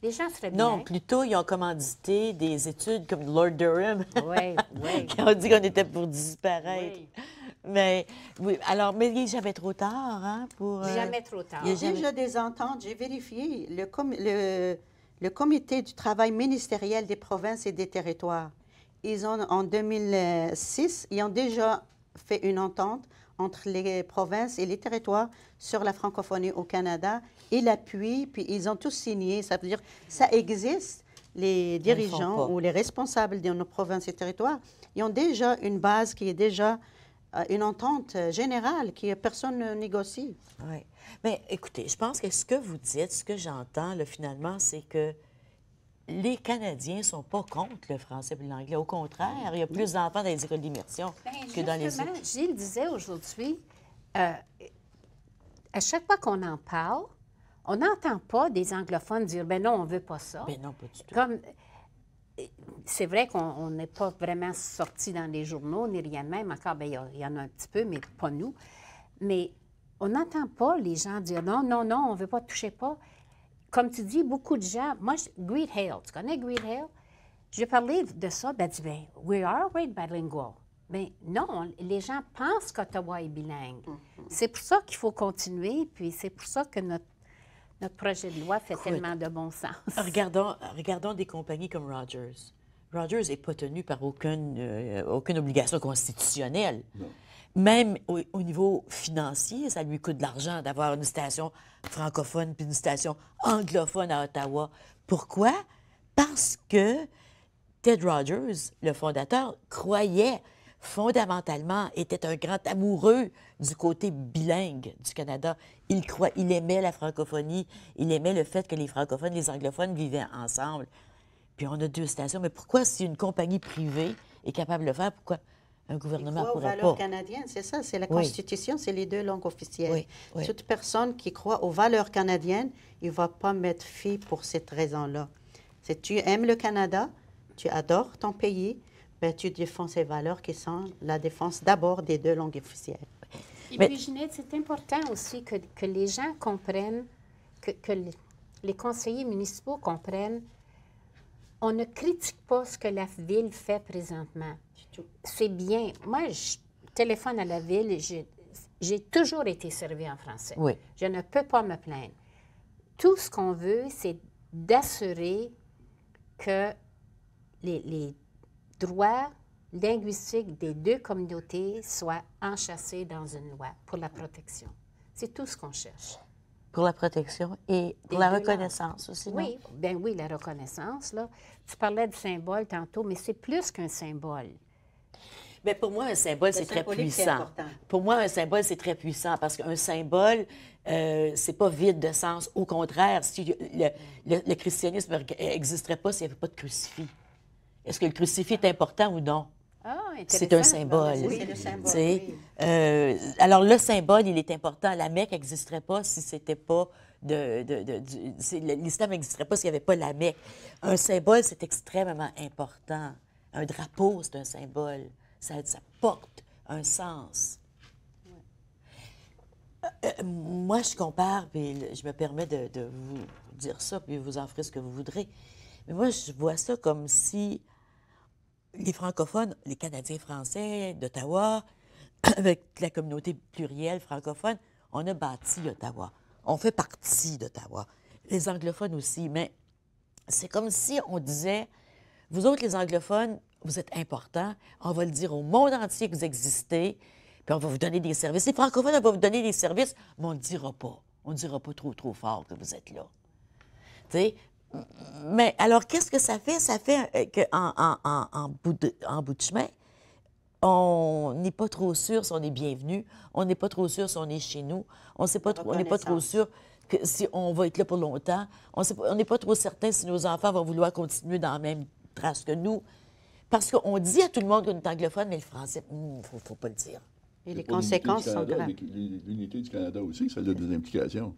B: les gens seraient bilingues.
A: Non, plutôt, ils ont commandité des études comme Lord Durham,
B: Oui, oui.
A: qui ont dit qu'on était pour disparaître.
B: Oui.
A: Mais, oui, alors, mais il n'est jamais trop tard, hein, pour...
B: Jamais trop tard.
C: Il y a déjà des ententes, j'ai vérifié, le comité du travail ministériel des provinces et des territoires, ils ont, en 2006, ils ont déjà fait une entente entre les provinces et les territoires sur la francophonie au Canada et l'appui, puis ils ont tous signé. Ça veut dire ça existe. Les dirigeants ou les responsables de nos provinces et territoires, ils ont déjà une base qui est déjà une entente générale que personne ne négocie.
A: Oui. Mais écoutez, je pense que ce que vous dites, ce que j'entends, là, finalement, c'est que les Canadiens ne sont pas contre le français et l'anglais. Au contraire, il y a plus d'enfants dans les écoles d'immersion que dans les...
B: Justement, Gilles disait aujourd'hui, à chaque fois qu'on en parle, on n'entend pas des anglophones dire « ben non, on ne veut pas ça ».
A: Ben non, pas du tout.
B: Comme, c'est vrai qu'on n'est pas vraiment sorti dans les journaux, ni rien de même. Encore, bien, il y en a un petit peu, mais pas nous. Mais on n'entend pas les gens dire « non, non, non, on ne veut pas, toucher pas ». Comme tu dis, beaucoup de gens... Moi, Great Hale, tu connais Great Hale? J'ai parlé de ça, ben, dit, ben, we are already bilingual. Mais non, les gens pensent qu'Ottawa est bilingue. C'est pour ça qu'il faut continuer, puis c'est pour ça que notre projet de loi fait tellement de bon sens.
A: Regardons des compagnies comme Rogers. Rogers n'est pas tenu par aucune obligation constitutionnelle.
E: Non.
A: Même au niveau financier, ça lui coûte de l'argent d'avoir une station francophone puis une station anglophone à Ottawa. Pourquoi? Parce que Ted Rogers, le fondateur, croyait fondamentalement, était un grand amoureux du côté bilingue du Canada. Il aimait la francophonie, il aimait le fait que les francophones et les anglophones vivaient ensemble. Puis on a 2 stations, mais pourquoi si une compagnie privée est capable de le faire, pourquoi un gouvernement ne pourrait pas?
C: Aux valeurs canadiennes, c'est ça, c'est la Constitution, c'est les 2 langues officielles.
A: Oui, oui.
C: Toute personne qui croit aux valeurs canadiennes, il ne va pas mettre fi pour cette raison-là. Si tu aimes le Canada, tu adores ton pays, ben, tu défends ces valeurs qui sont la défense d'abord des 2 langues officielles.
B: Et puis, Ginette, c'est important aussi que les gens comprennent, que les conseillers municipaux comprennent, on ne critique pas ce que la Ville fait présentement. C'est bien. Moi, je téléphone à la Ville, j'ai toujours été servie en français.
A: Oui.
B: Je ne peux pas me plaindre. Tout ce qu'on veut, c'est d'assurer que les droits linguistiques des 2 communautés soient enchâssés dans une loi pour la protection. C'est tout ce qu'on cherche.
A: Pour la protection et pour la reconnaissance aussi, non?
B: Oui, bien oui, la reconnaissance, là. Tu parlais de symbole tantôt, mais c'est plus qu'un symbole.
A: Bien, pour moi, un symbole, c'est très
C: symbolique, c'est
A: puissant.
C: important.
A: Pour moi, un symbole, c'est très puissant parce qu'un symbole, c'est pas vide de sens. Au contraire, si le christianisme n'existerait pas s'il n'y avait pas de crucifix. Est-ce que le crucifix est important ou non?
B: Ah,
A: C'est un
B: intéressant.
A: symbole.
C: Oui, c'est le symbole,
A: Tu sais,
C: oui.
A: alors, le symbole, il est important. La Mecque n'existerait pas si c'était pas l'islam n'existerait pas s'il n'y avait pas la Mecque. Un symbole, c'est extrêmement important. Un drapeau, c'est un symbole. Ça porte un sens. Moi, je compare, puis je me permets de vous dire ça, puis vous en ferez ce que vous voudrez. Mais moi, je vois ça comme si les francophones, les Canadiens français d'Ottawa, avec la communauté plurielle francophone, on a bâti Ottawa. On fait partie d'Ottawa. Les anglophones aussi, mais c'est comme si on disait, vous autres, les anglophones, vous êtes importants, on va le dire au monde entier que vous existez, puis on va vous donner des services. Les francophones, on va vous donner des services, mais on ne le dira pas. On ne dira pas trop fort que vous êtes là. Tu sais? Mais alors, qu'est-ce que ça fait? Ça fait qu'en bout de chemin, on n'est pas trop sûr si on est bienvenu, on n'est pas trop sûr si on est chez nous, on n'est pas trop sûr que si on va être là pour longtemps, on n'est pas trop certain si nos enfants vont vouloir continuer dans la même trace que nous. Parce qu'on dit à tout le monde qu'on est anglophone, mais le français, faut pas le dire.
C: Et les
E: Pour
C: conséquences
E: l'unité du
C: sont
E: Canada,
C: graves.
E: L'unité du Canada aussi, ça a des implications.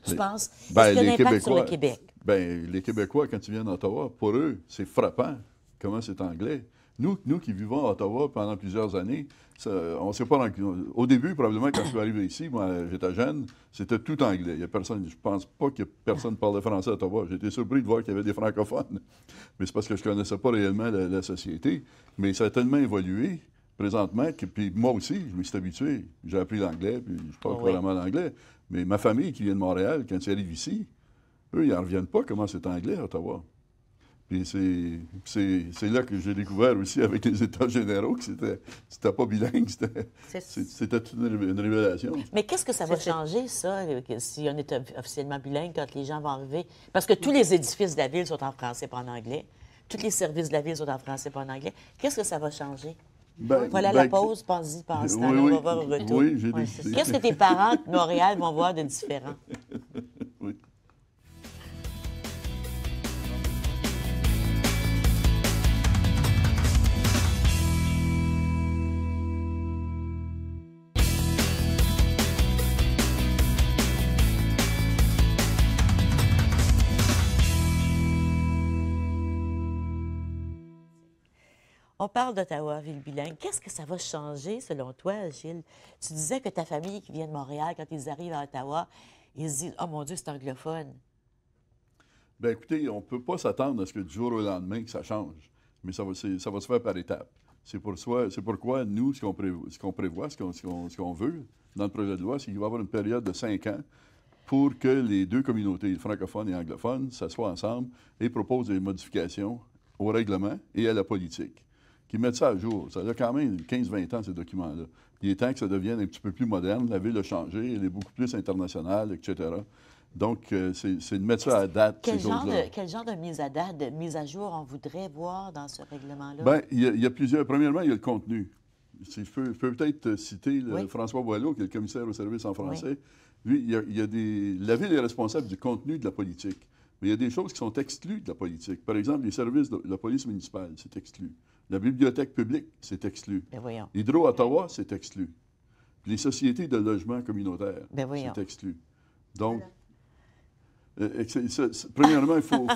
A: Tu penses?
E: Ben,
A: Est-ce qu'il y a
E: les
A: un impact sur le
E: Québécois-
A: Québec?
E: Bien, les Québécois, quand ils viennent à Ottawa, pour eux, c'est frappant comment c'est anglais. Nous qui vivons à Ottawa pendant plusieurs années, on ne sait pas. Au début, probablement, quand je suis arrivé ici, moi, j'étais jeune, c'était tout anglais. Il y a personne, je ne pense pas que personne parlait français à Ottawa. J'étais surpris de voir qu'il y avait des francophones. Mais c'est parce que je ne connaissais pas réellement la société. Mais ça a tellement évolué présentement que, puis moi aussi, je me suis habitué. J'ai appris l'anglais, puis je parle couramment l'anglais. Mais ma famille qui vient de Montréal, quand ils arrivent ici, eux, ils n'en reviennent pas comment c'est anglais à Ottawa. Puis c'est là que j'ai découvert aussi avec les États généraux que c'était pas bilingue, c'était toute une révélation.
A: Mais qu'est-ce que ça va changer, ça, si on est officiellement bilingue quand les gens vont arriver? Parce que tous les édifices de la ville sont en français, pas en anglais. Tous les services de la ville sont en français, pas en anglais. Qu'est-ce que ça va changer? Voilà la pause, pense-y, pense.
E: Oui,
A: on va voir au retour.
E: Oui, j'ai décidé.
A: Qu'est-ce que tes parents de Montréal vont voir de différent?
E: Oui.
A: On parle d'Ottawa, ville bilingue. Qu'est-ce que ça va changer, selon toi, Gilles? Tu disais que ta famille qui vient de Montréal, quand ils arrivent à Ottawa, ils se disent « Oh mon Dieu, c'est anglophone ».
E: Bien, écoutez, on ne peut pas s'attendre à ce que du jour au lendemain que ça change, mais ça va se faire par étapes. C'est pourquoi nous, ce qu'on prévoit, ce qu'on veut dans le projet de loi, c'est qu'il va y avoir une période de 5 ans pour que les deux communautés, francophones et anglophones, s'assoient ensemble et proposent des modifications au règlement et à la politique, qui mettent ça à jour. Ça a quand même 15-20 ans, ces documents-là. Il est temps que ça devienne un petit peu plus moderne. La ville a changé, elle est beaucoup plus internationale, etc. Donc, c'est de mettre ça à date, ces choses-là.
A: Quel genre de mise à date, de mise à jour on voudrait voir dans ce règlement-là?
E: Bien, il y a plusieurs. Premièrement, il y a le contenu. Je peux peut-être citer François Boileau, qui est le commissaire au service en français. Oui. Lui, la ville est responsable du contenu de la politique. Mais il y a des choses qui sont exclues de la politique. Par exemple, les services de la police municipale, c'est exclu. La bibliothèque publique, c'est exclu.
A: Ben voyons.
E: Hydro-Ottawa, c'est exclu. Puis les sociétés de logement communautaire, c'est exclu. Donc, premièrement, il faut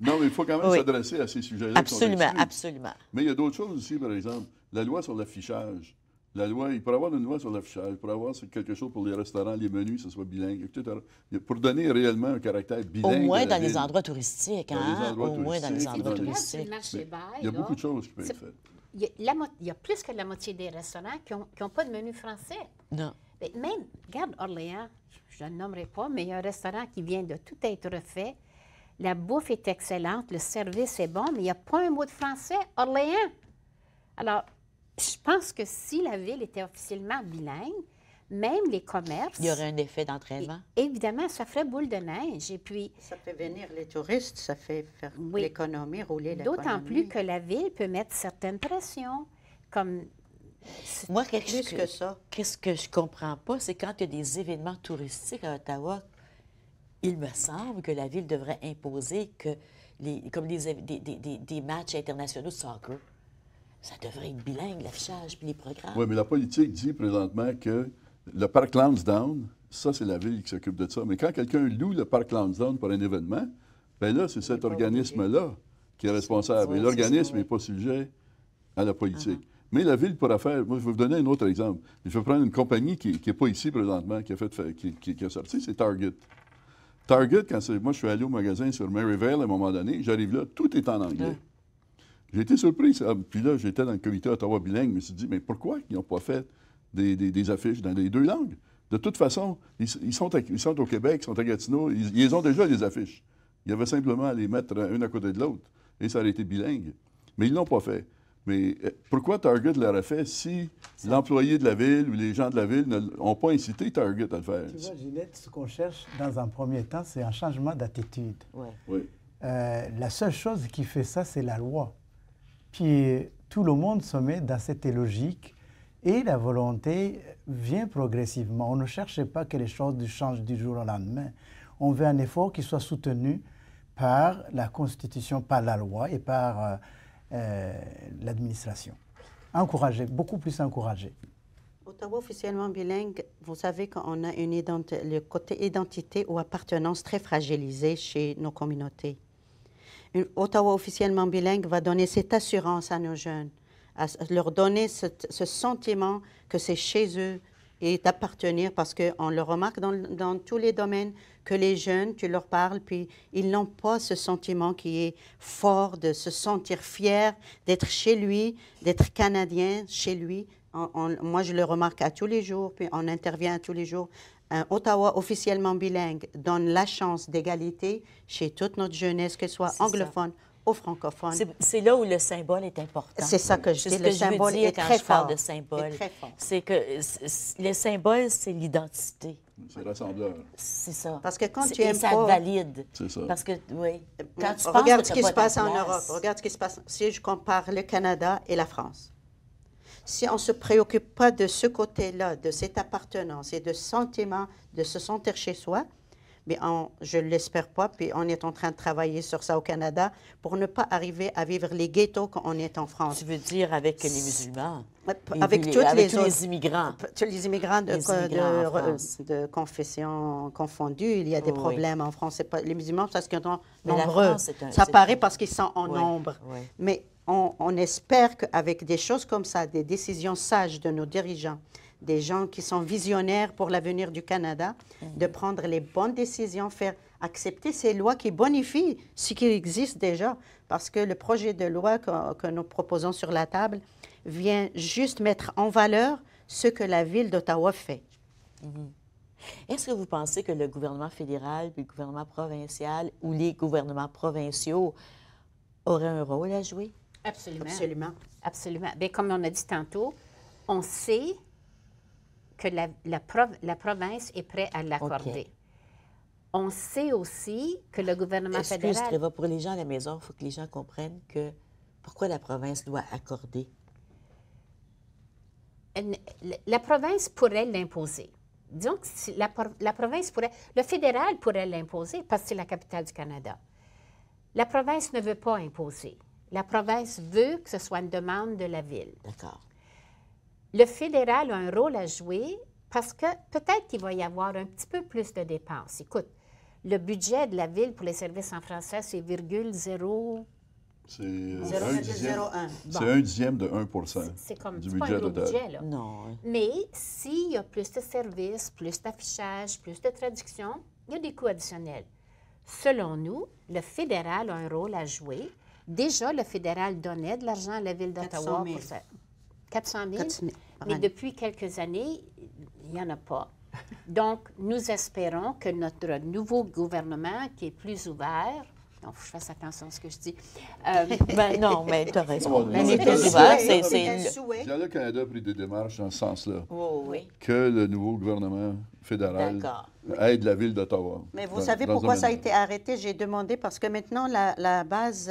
E: non, mais il faut quand même s'adresser à ces sujets-là.
A: Absolument, absolument.
E: Mais il y a d'autres choses aussi, par exemple, la loi sur l'affichage. Il pourrait y avoir une loi sur l'affichage, il pourrait y avoir quelque chose pour les restaurants, les menus, que ce soit bilingue, etc. Pour donner réellement un caractère bilingue.
A: Au moins dans les endroits touristiques, hein? Au moins dans les endroits touristiques.
E: Il y a beaucoup de choses qui peuvent être faites.
B: Il y a plus que la moitié des restaurants qui n'ont pas de menu français.
A: Non.
B: Mais même, regarde Orléans, je ne le nommerai pas, mais il y a un restaurant qui vient de tout être refait. La bouffe est excellente, le service est bon, mais il n'y a pas un mot de français. Orléans! Alors, je pense que si la ville était officiellement bilingue, même les commerces...
A: Il y aurait un effet d'entraînement.
B: Évidemment, ça ferait boule de neige. Et puis...
C: Ça fait venir les touristes, ça fait faire l'économie, rouler l'économie.
B: D'autant plus que la ville peut mettre certaines pressions, comme...
A: Moi, qu'est-ce que je comprends pas, c'est quand il y a des événements touristiques à Ottawa, il me semble que la ville devrait imposer que, comme des matchs internationaux de soccer, ça devrait être bilingue, l'affichage puis les programmes.
E: Oui, mais la politique dit présentement que le parc Lansdowne, ça, c'est la ville qui s'occupe de ça. Mais quand quelqu'un loue le parc Lansdowne pour un événement, bien là, c'est cet organisme-là qui est responsable. Et l'organisme n'est pas sujet à la politique. Mais la ville pourra faire... Moi, je vais vous donner un autre exemple. Je vais prendre une compagnie qui n'est pas ici présentement, qui a sorti, c'est Target. Target, moi, je suis allé au magasin sur Maryvale à un moment donné, j'arrive là, tout est en anglais. J'ai été surpris. Puis là, j'étais dans le comité Ottawa bilingue, je me suis dit, mais pourquoi ils n'ont pas fait des affiches dans les deux langues? De toute façon, ils sont au Québec, ils sont à Gatineau, ils ont déjà les affiches. Il y avait simplement à les mettre une à côté de l'autre, et ça aurait été bilingue. Mais ils ne l'ont pas fait. Mais pourquoi Target l'aurait fait si l'employé de la ville ou les gens de la ville n'ont pas incité Target à le faire?
D: Tu vois, Ginette, ce qu'on cherche dans un premier temps, c'est un changement d'attitude.
E: Oui.
D: La seule chose qui fait ça, c'est la loi. Puis tout le monde se met dans cette logique et la volonté vient progressivement. On ne cherche pas que les choses changent du jour au lendemain. On veut un effort qui soit soutenu par la Constitution, par la loi et par l'administration. Encouragé, beaucoup plus encouragé.
C: Ottawa officiellement bilingue, vous savez qu'on a le côté identité ou appartenance très fragilisé chez nos communautés. Ottawa officiellement bilingue va donner cette assurance à nos jeunes, leur donner ce sentiment que c'est chez eux et d'appartenir, parce qu'on le remarque dans tous les domaines, que les jeunes, tu leur parles, puis ils n'ont pas ce sentiment qui est fort de se sentir fier d'être chez lui, d'être Canadien chez lui. Moi, je le remarque à tous les jours, puis on intervient à tous les jours. Ottawa officiellement bilingue donne la chance d'égalité chez toute notre jeunesse, qu'elle soit anglophone ou francophone.
A: C'est là où le symbole est important.
C: C'est ça que je dis.
A: Le symbole est très fort. De symbole.
C: Très fort.
A: C'est que le symbole, c'est l'identité.
E: C'est rassembleur.
A: C'est ça.
C: Parce que quand tu aimes
A: ça
C: pas...
A: valide.
E: C'est ça.
A: Parce que, oui, quand tu
C: regarde
A: penses
C: ce
A: que
C: qui
A: t'as
C: se
A: pas
C: passe
A: ta
C: en
A: place.
C: Europe. Regarde ce qui se passe. Si je compare le Canada et la France. Si on ne se préoccupe pas de ce côté-là, de cette appartenance et de sentiment de se sentir chez soi, mais je ne l'espère pas, puis on est en train de travailler sur ça au Canada pour ne pas arriver à vivre les ghettos quand on est en France.
A: Tu veux dire avec les musulmans?
C: Avec
A: tous
C: les
A: immigrants.
C: Tous les immigrants
A: en France.
C: de confession confondue, il y a des problèmes en France. C'est pas, les musulmans, parce qu'ils sont
A: Mais la
C: nombreux.
A: France,
C: Ça paraît parce qu'ils sont en nombre.
A: Oui.
C: Mais on espère qu'avec des choses comme ça, des décisions sages de nos dirigeants, des gens qui sont visionnaires pour l'avenir du Canada, de prendre les bonnes décisions, faire accepter ces lois qui bonifient ce qui existe déjà. Parce que le projet de loi que nous proposons sur la table vient juste mettre en valeur ce que la Ville d'Ottawa fait.
A: Est-ce que vous pensez que le gouvernement fédéral, puis le gouvernement provincial ou les gouvernements provinciaux auraient un rôle à jouer?
B: Absolument.
C: Absolument.
B: Absolument. Bien, comme on a dit tantôt, on sait que la province est prête à l'accorder.
A: OK.
B: On sait aussi que le gouvernement fédéral...
A: Excuse, Tréva, pour les gens à la maison, il faut que les gens comprennent que pourquoi la province doit accorder.
B: La province pourrait l'imposer. Disons que si la province pourrait... Le fédéral pourrait l'imposer parce que c'est la capitale du Canada. La province ne veut pas imposer. La province veut que ce soit une demande de la Ville.
A: D'accord.
B: Le fédéral a un rôle à jouer parce que peut-être qu'il va y avoir un petit peu plus de dépenses. Écoute, le budget de la Ville pour les services en français, c'est 0,0...
E: C'est
C: 0,01.
E: C'est un dixième de 1
B: C'est comme
E: du
B: c'est pas un
E: budget
B: gros
E: total.
B: budget, là.
A: Non.
B: Mais s'il y a plus de services, plus d'affichage, plus de traduction, il y a des coûts additionnels. Selon nous, le fédéral a un rôle à jouer. Déjà, le fédéral donnait de l'argent à la Ville d'Ottawa pour ça. 400 000?
C: 400 000.
B: Mais depuis quelques années, il n'y en a pas. Donc, nous espérons que notre nouveau gouvernement, qui est plus ouvert, donc, je fasse attention à ce que je dis.
A: Ben non, mais tu as raison.
E: Non,
A: Mais
E: non,
A: les
E: non,
A: plus
E: non,
A: ouverts,
E: non,
A: c'est...
E: Dialogue Canada a pris des démarches dans ce sens-là,
A: Oui.
E: que le nouveau gouvernement fédéral
A: D'accord.
E: aide la Ville d'Ottawa.
C: Mais vous savez pourquoi ça a été arrêté? J'ai demandé parce que maintenant, la base,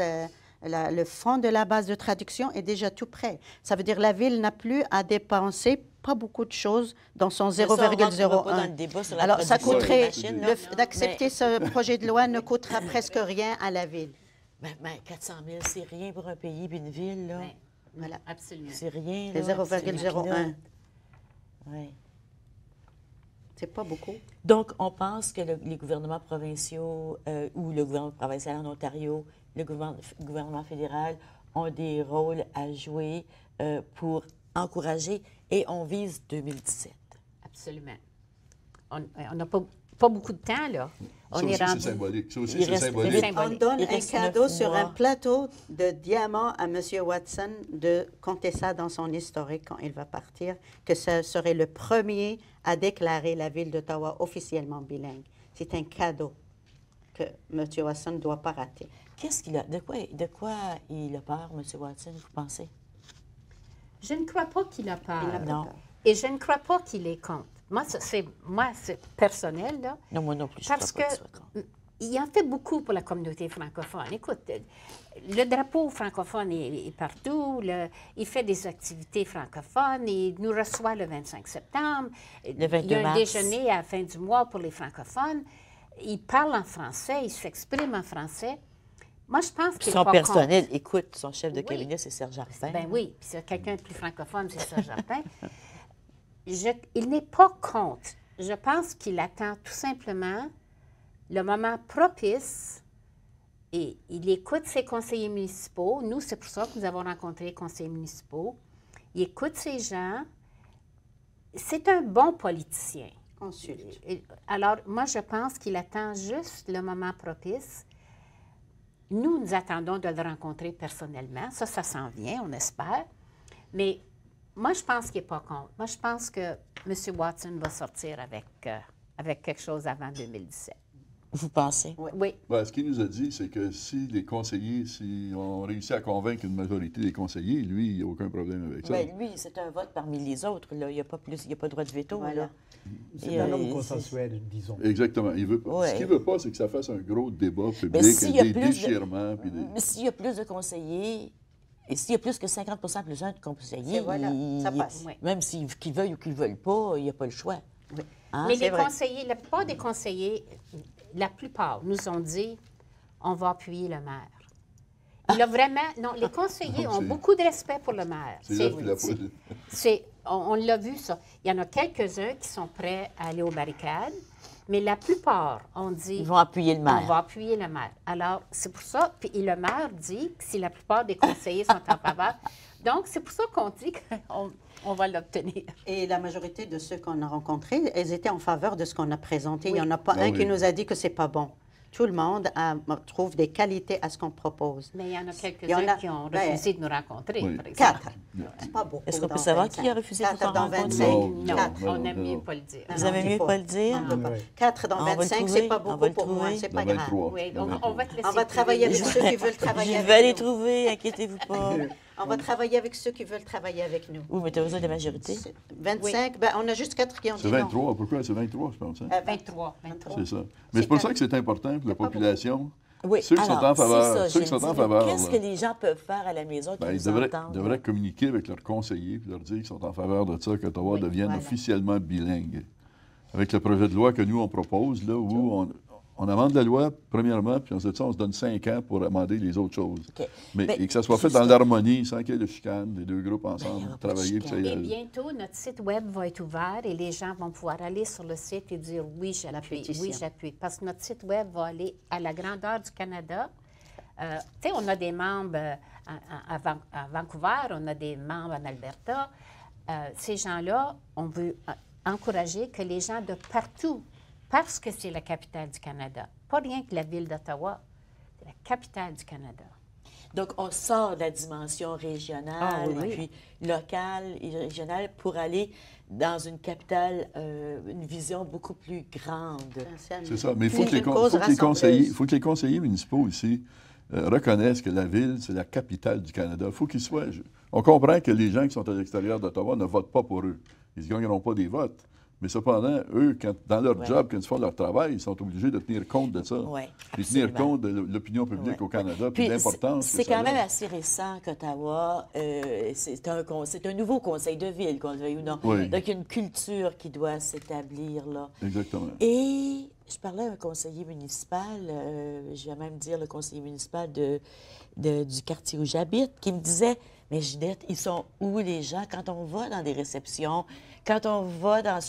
C: le fonds de la base de traduction est déjà tout prêt. Ça veut dire que la Ville n'a plus à dépenser pas beaucoup de choses dans son 0,01. Alors, ça coûterait, d'accepter ce projet de loi ne coûtera presque rien à la Ville.
A: Mais 400 000, c'est rien pour un pays et une ville, là.
B: Oui,
C: Voilà.
B: absolument.
A: C'est rien,
C: C'est
A: là.
C: 0,01.
A: Oui.
C: C'est pas beaucoup.
A: Donc, on pense que les gouvernements provinciaux ou le gouvernement provincial en Ontario, le gouvernement fédéral ont des rôles à jouer pour encourager et on vise 2017.
B: Absolument. On n'a pas beaucoup de temps, là.
E: Ça aussi, c'est symbolique. Ça aussi,
A: Il
E: c'est
A: reste
E: symbolique.
C: On donne
A: Il
C: un
A: reste
C: cadeau
A: 9
C: sur
A: mois.
C: un plateau de diamants à M. Watson de compter ça dans son historique quand il va partir, que ce serait le premier à déclarer la Ville d'Ottawa officiellement bilingue. C'est un cadeau que M. Watson ne doit pas rater.
A: Qu'est-ce qu'il a? De quoi il a peur, M. Watson, vous pensez?
B: Je ne crois pas qu'il a peur.
C: Il n'a pas
A: non.
C: peur.
B: Et je ne crois pas qu'il est contre. Moi, c'est personnel, là.
A: Non, moi non plus, je
B: Parce
A: crois pas
B: que
A: qu'il soit contre.
B: il en fait beaucoup pour la communauté francophone. Écoute, le drapeau francophone est partout. Il fait des activités francophones. Il nous reçoit le 25 septembre.
A: Le 22
B: il y a un
A: mars.
B: déjeuner à la fin du mois pour les francophones. Il parle en français. Il s'exprime en français. Moi, je pense qu'il
A: Puis
B: est
A: son
B: pas
A: personnel, écoute, son chef de
B: Oui.
A: cabinet, c'est Serge Arpin.
B: Ben oui, puis c'est quelqu'un de plus francophone, c'est Serge Arpin. Il n'est pas contre. Je pense qu'il attend tout simplement le moment propice Et il écoute ses conseillers municipaux. Nous, c'est pour ça que nous avons rencontré les conseillers municipaux. Il écoute ces gens. C'est un bon politicien.
C: Consulte.
B: Alors, moi, je pense qu'il attend juste le moment propice. Nous attendons de le rencontrer personnellement. Ça s'en vient, on espère. Mais moi, je pense qu'il n'est pas contre. Moi, je pense que M. Watson va sortir avec quelque chose avant 2017.
A: Vous pensez?
B: Oui.
E: Ben, ce qu'il nous a dit, c'est que si les conseillers, si on réussit à convaincre une majorité des conseillers, lui, il n'y a aucun problème avec ça.
A: Bien, lui, c'est un vote parmi les autres. Là. Il n'y a pas plus, il n'y a pas de droit de veto.
C: Voilà.
A: Là.
D: C'est un homme consensuel, disons.
E: Exactement. Il veut pas.
A: Ouais.
E: Ce qu'il ne veut pas, c'est que ça fasse un gros débat public,
A: Mais s'il y a
E: des
A: plus de-
E: déchirements. Puis des...
A: Mais s'il y a plus de conseillers, et s'il y a plus que 50 plus un de conseillers,
C: Voilà, ça passe.
B: Oui.
A: même qu'ils veuillent ou qu'ils ne veulent pas, il n'y a pas le choix.
C: Oui.
A: Hein?
B: Mais
C: c'est
B: les
C: vrai.
B: conseillers, la plupart des conseillers, la plupart nous ont dit on va appuyer le maire. Il a vraiment. Non, les conseillers
E: Non,
B: ont
E: c'est-
B: beaucoup de respect pour le maire.
E: C'est là qu'il a pas...
B: On l'a vu, ça. Il y en a quelques-uns qui sont prêts à aller aux barricades, mais la plupart ont dit
A: Ils vont appuyer le maire.
B: on va appuyer le maire. Alors, c'est pour ça. Puis le maire dit que si la plupart des conseillers sont en faveur. Donc, c'est pour ça qu'on dit qu'on va l'obtenir.
C: Et la majorité de ceux qu'on a rencontrés, ils étaient en faveur de ce qu'on a présenté.
B: Oui.
C: Il n'y en a pas
E: Ah
C: un
E: oui.
C: qui nous a dit que c'est pas bon. Tout le monde trouve des qualités à ce qu'on propose.
B: Mais il y en a
C: Il y en
B: quelques-uns
C: a-
B: qui ont
C: ben,
B: refusé de nous rencontrer,
E: oui.
B: par exemple.
C: 4. C'est pas beaucoup.
A: Est-ce qu'on peut
C: dans
A: savoir
C: 25.
A: qui a refusé de vous
C: 4
A: faire
C: dans
A: rencontrer?
C: 25.
B: Non,
C: Quatre.
B: on aime
E: non.
B: mieux pas le dire.
A: Vous avez mieux pas le dire?
C: On peut pas.
D: Ouais.
C: 4 dans
A: On va le
C: 25,
A: trouver.
C: c'est pas
A: On va
C: beaucoup
A: le
C: pour moi.
A: trouver.
C: C'est pas
E: Dans
C: grave.
E: 23.
B: Oui,
E: Dans
B: on
E: 23.
B: va te laisser
C: On va travailler avec
B: trouver.
C: ceux qui veulent travailler
A: Je
C: avec
A: vais les
C: nous.
A: trouver, inquiétez-vous pas.
C: On va travailler avec ceux qui veulent travailler avec nous.
A: Oui, mais tu as besoin de majorité.
C: 25, ben, on a juste 4 qui ont
E: C'est
C: dit non.
E: 23. Pourquoi c'est 23, je pense? Hein?
B: 23.
E: C'est ça. Mais c'est pour ça que c'est important pour la
C: pas beaucoup.
E: population.
A: Oui,
E: Ceux qui sont
A: alors,
E: en faveur,
A: c'est ça,
E: ceux qui
A: je me
E: sont en
A: dis,
E: faveur,
A: qu'est-ce
E: là.
A: que les gens peuvent faire à la maison qui
E: Ben, ils
A: nous
E: devraient,
A: entendent?
E: devraient communiquer avec leurs conseillers et leur dire qu'ils sont en faveur de ça, qu'Ottawa
C: Oui,
E: devienne
C: voilà.
E: officiellement bilingue. Avec le projet de loi que nous, on propose, là, où on amende la loi, premièrement, puis ensuite, on se donne 5 ans pour amender les autres choses.
A: OK.
E: Mais,
A: Mais
E: et que ça soit fait
A: juste-
E: dans l'harmonie, sans qu'il y ait de chicane, les deux groupes ensemble,
A: il y aura pas de
E: travailler. puis ça y
A: chicane.
B: Et
E: est-
B: bientôt, notre site Web va être ouvert et les gens vont pouvoir aller sur le site et dire oui, j'appuie,
C: pétition.
B: oui, j'appuie. Parce que notre site Web va aller à la grandeur du Canada. Tu sais, on a des membres à Vancouver, on a des membres en Alberta. Ces gens-là, on veut encourager que les gens de partout, parce que c'est la capitale du Canada, pas rien que la ville d'Ottawa, c'est la capitale du Canada.
A: Donc, on sort de la dimension régionale,
B: Ah, oui, oui.
A: et puis locale et régionale pour aller dans une capitale, une vision beaucoup plus grande.
E: C'est ça. Mais il faut
C: Puis
E: que, les,
C: une
E: con-
C: cause
E: faut que les conseillers,
C: rassembleuse.
E: faut que les conseillers municipaux ici reconnaissent que la ville, c'est la capitale du Canada. Il faut qu'ils soient... On comprend que les gens qui sont à l'extérieur d'Ottawa ne votent pas pour eux. Ils ne gagneront pas des votes. Mais cependant, eux, dans leur
A: Ouais.
E: job, quand ils font leur travail, ils sont obligés de tenir compte de ça.
A: Ouais,
E: Puis tenir
A: absolument.
E: compte de l'opinion publique
A: Ouais.
E: au Canada, puis
A: Puis,
E: l'importance
A: c'est
E: que ça
A: quand même
E: a.
A: assez récent qu'Ottawa, c'est un nouveau conseil de ville, qu'on le veuille ou non.
E: Oui.
A: Donc, il y a une culture qui doit s'établir, là.
E: Exactement.
A: Et je parlais à un conseiller municipal, je vais même dire le conseiller municipal du quartier où j'habite, qui me disait, mais Ginette, ils sont où les gens quand on va dans des réceptions, quand on va dans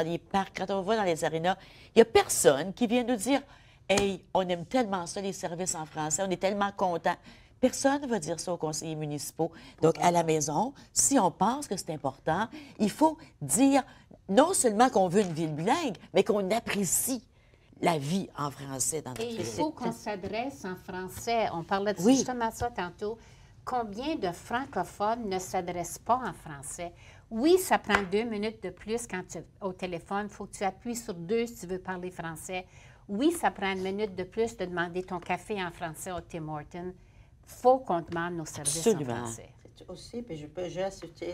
A: les parcs, quand on va dans les arénas, il n'y a personne qui vient nous dire, hey, on aime tellement ça, les services en français, on est tellement contents. Personne ne va dire ça aux conseillers municipaux. Donc, à la maison, si on pense que c'est important, il faut dire non seulement qu'on veut une ville bilingue, mais qu'on apprécie la vie en français dans notre
B: Et il
A: ville.
B: faut qu'on s'adresse en français. On parlait de
A: Oui.
B: justement ça tantôt. Combien de francophones ne s'adressent pas en français? Oui, ça prend 2 minutes de plus quand tu au téléphone. Il faut que tu appuies sur 2 si tu veux parler français. Oui, ça prend 1 minute de plus de demander ton café en français au Tim Hortons. Il faut qu'on demande nos services
A: Absolument.
B: en français.
C: C'est aussi, puis j'ai ajouté,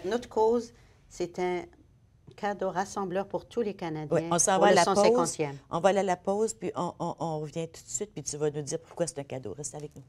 C: notre cause, c'est un cadeau rassembleur pour tous les Canadiens.
A: Oui, on s'en
C: pour
A: va à
C: le
A: la pause.
C: 150e.
A: On va aller à la pause, puis on revient tout de suite, puis tu vas nous dire pourquoi c'est un cadeau. Reste avec nous.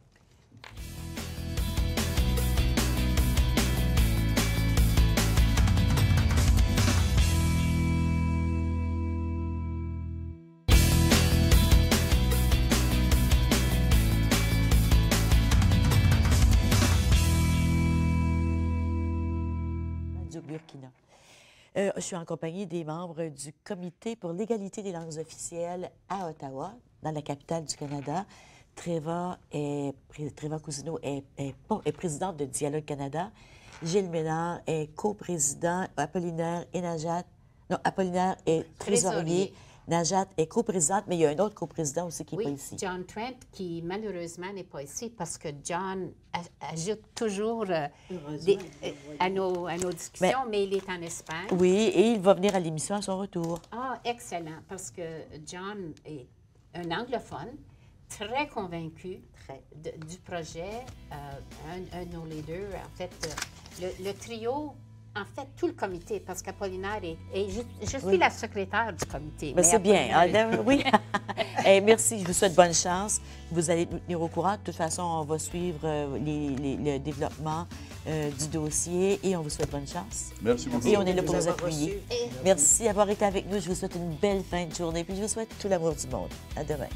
A: Du Burkina. Je suis en compagnie des membres du Comité pour l'égalité des langues officielles à Ottawa, dans la capitale du Canada. Tréva Cousineau est présidente de Dialogue Canada. Gilles Ménard est coprésident. Apollinaire est trésorier. Najat est coprésidente, mais il y a un autre coprésident aussi qui n'est
B: Oui,
A: pas ici.
B: John Trent, qui malheureusement n'est pas ici parce que John ajoute toujours à nos discussions, mais il est en Espagne.
A: Oui, et il va venir à l'émission à son retour.
B: Ah, excellent, parce que John est un anglophone, très convaincu du projet, un de nos leaders. En fait, le trio, en fait, tout le comité, parce qu'Apollinaire je suis la secrétaire du comité.
A: Mais c'est bien. Oui. Et merci, je vous souhaite bonne chance. Vous allez nous tenir au courant. De toute façon, on va suivre le développement du dossier et on vous souhaite bonne chance.
E: Merci beaucoup.
A: Et on est là pour
C: Nous
A: vous
C: avoir
A: appuyer.
C: reçus.
A: Merci d'avoir été avec nous. Je vous souhaite une belle fin de journée puis je vous souhaite tout l'amour du monde. À demain.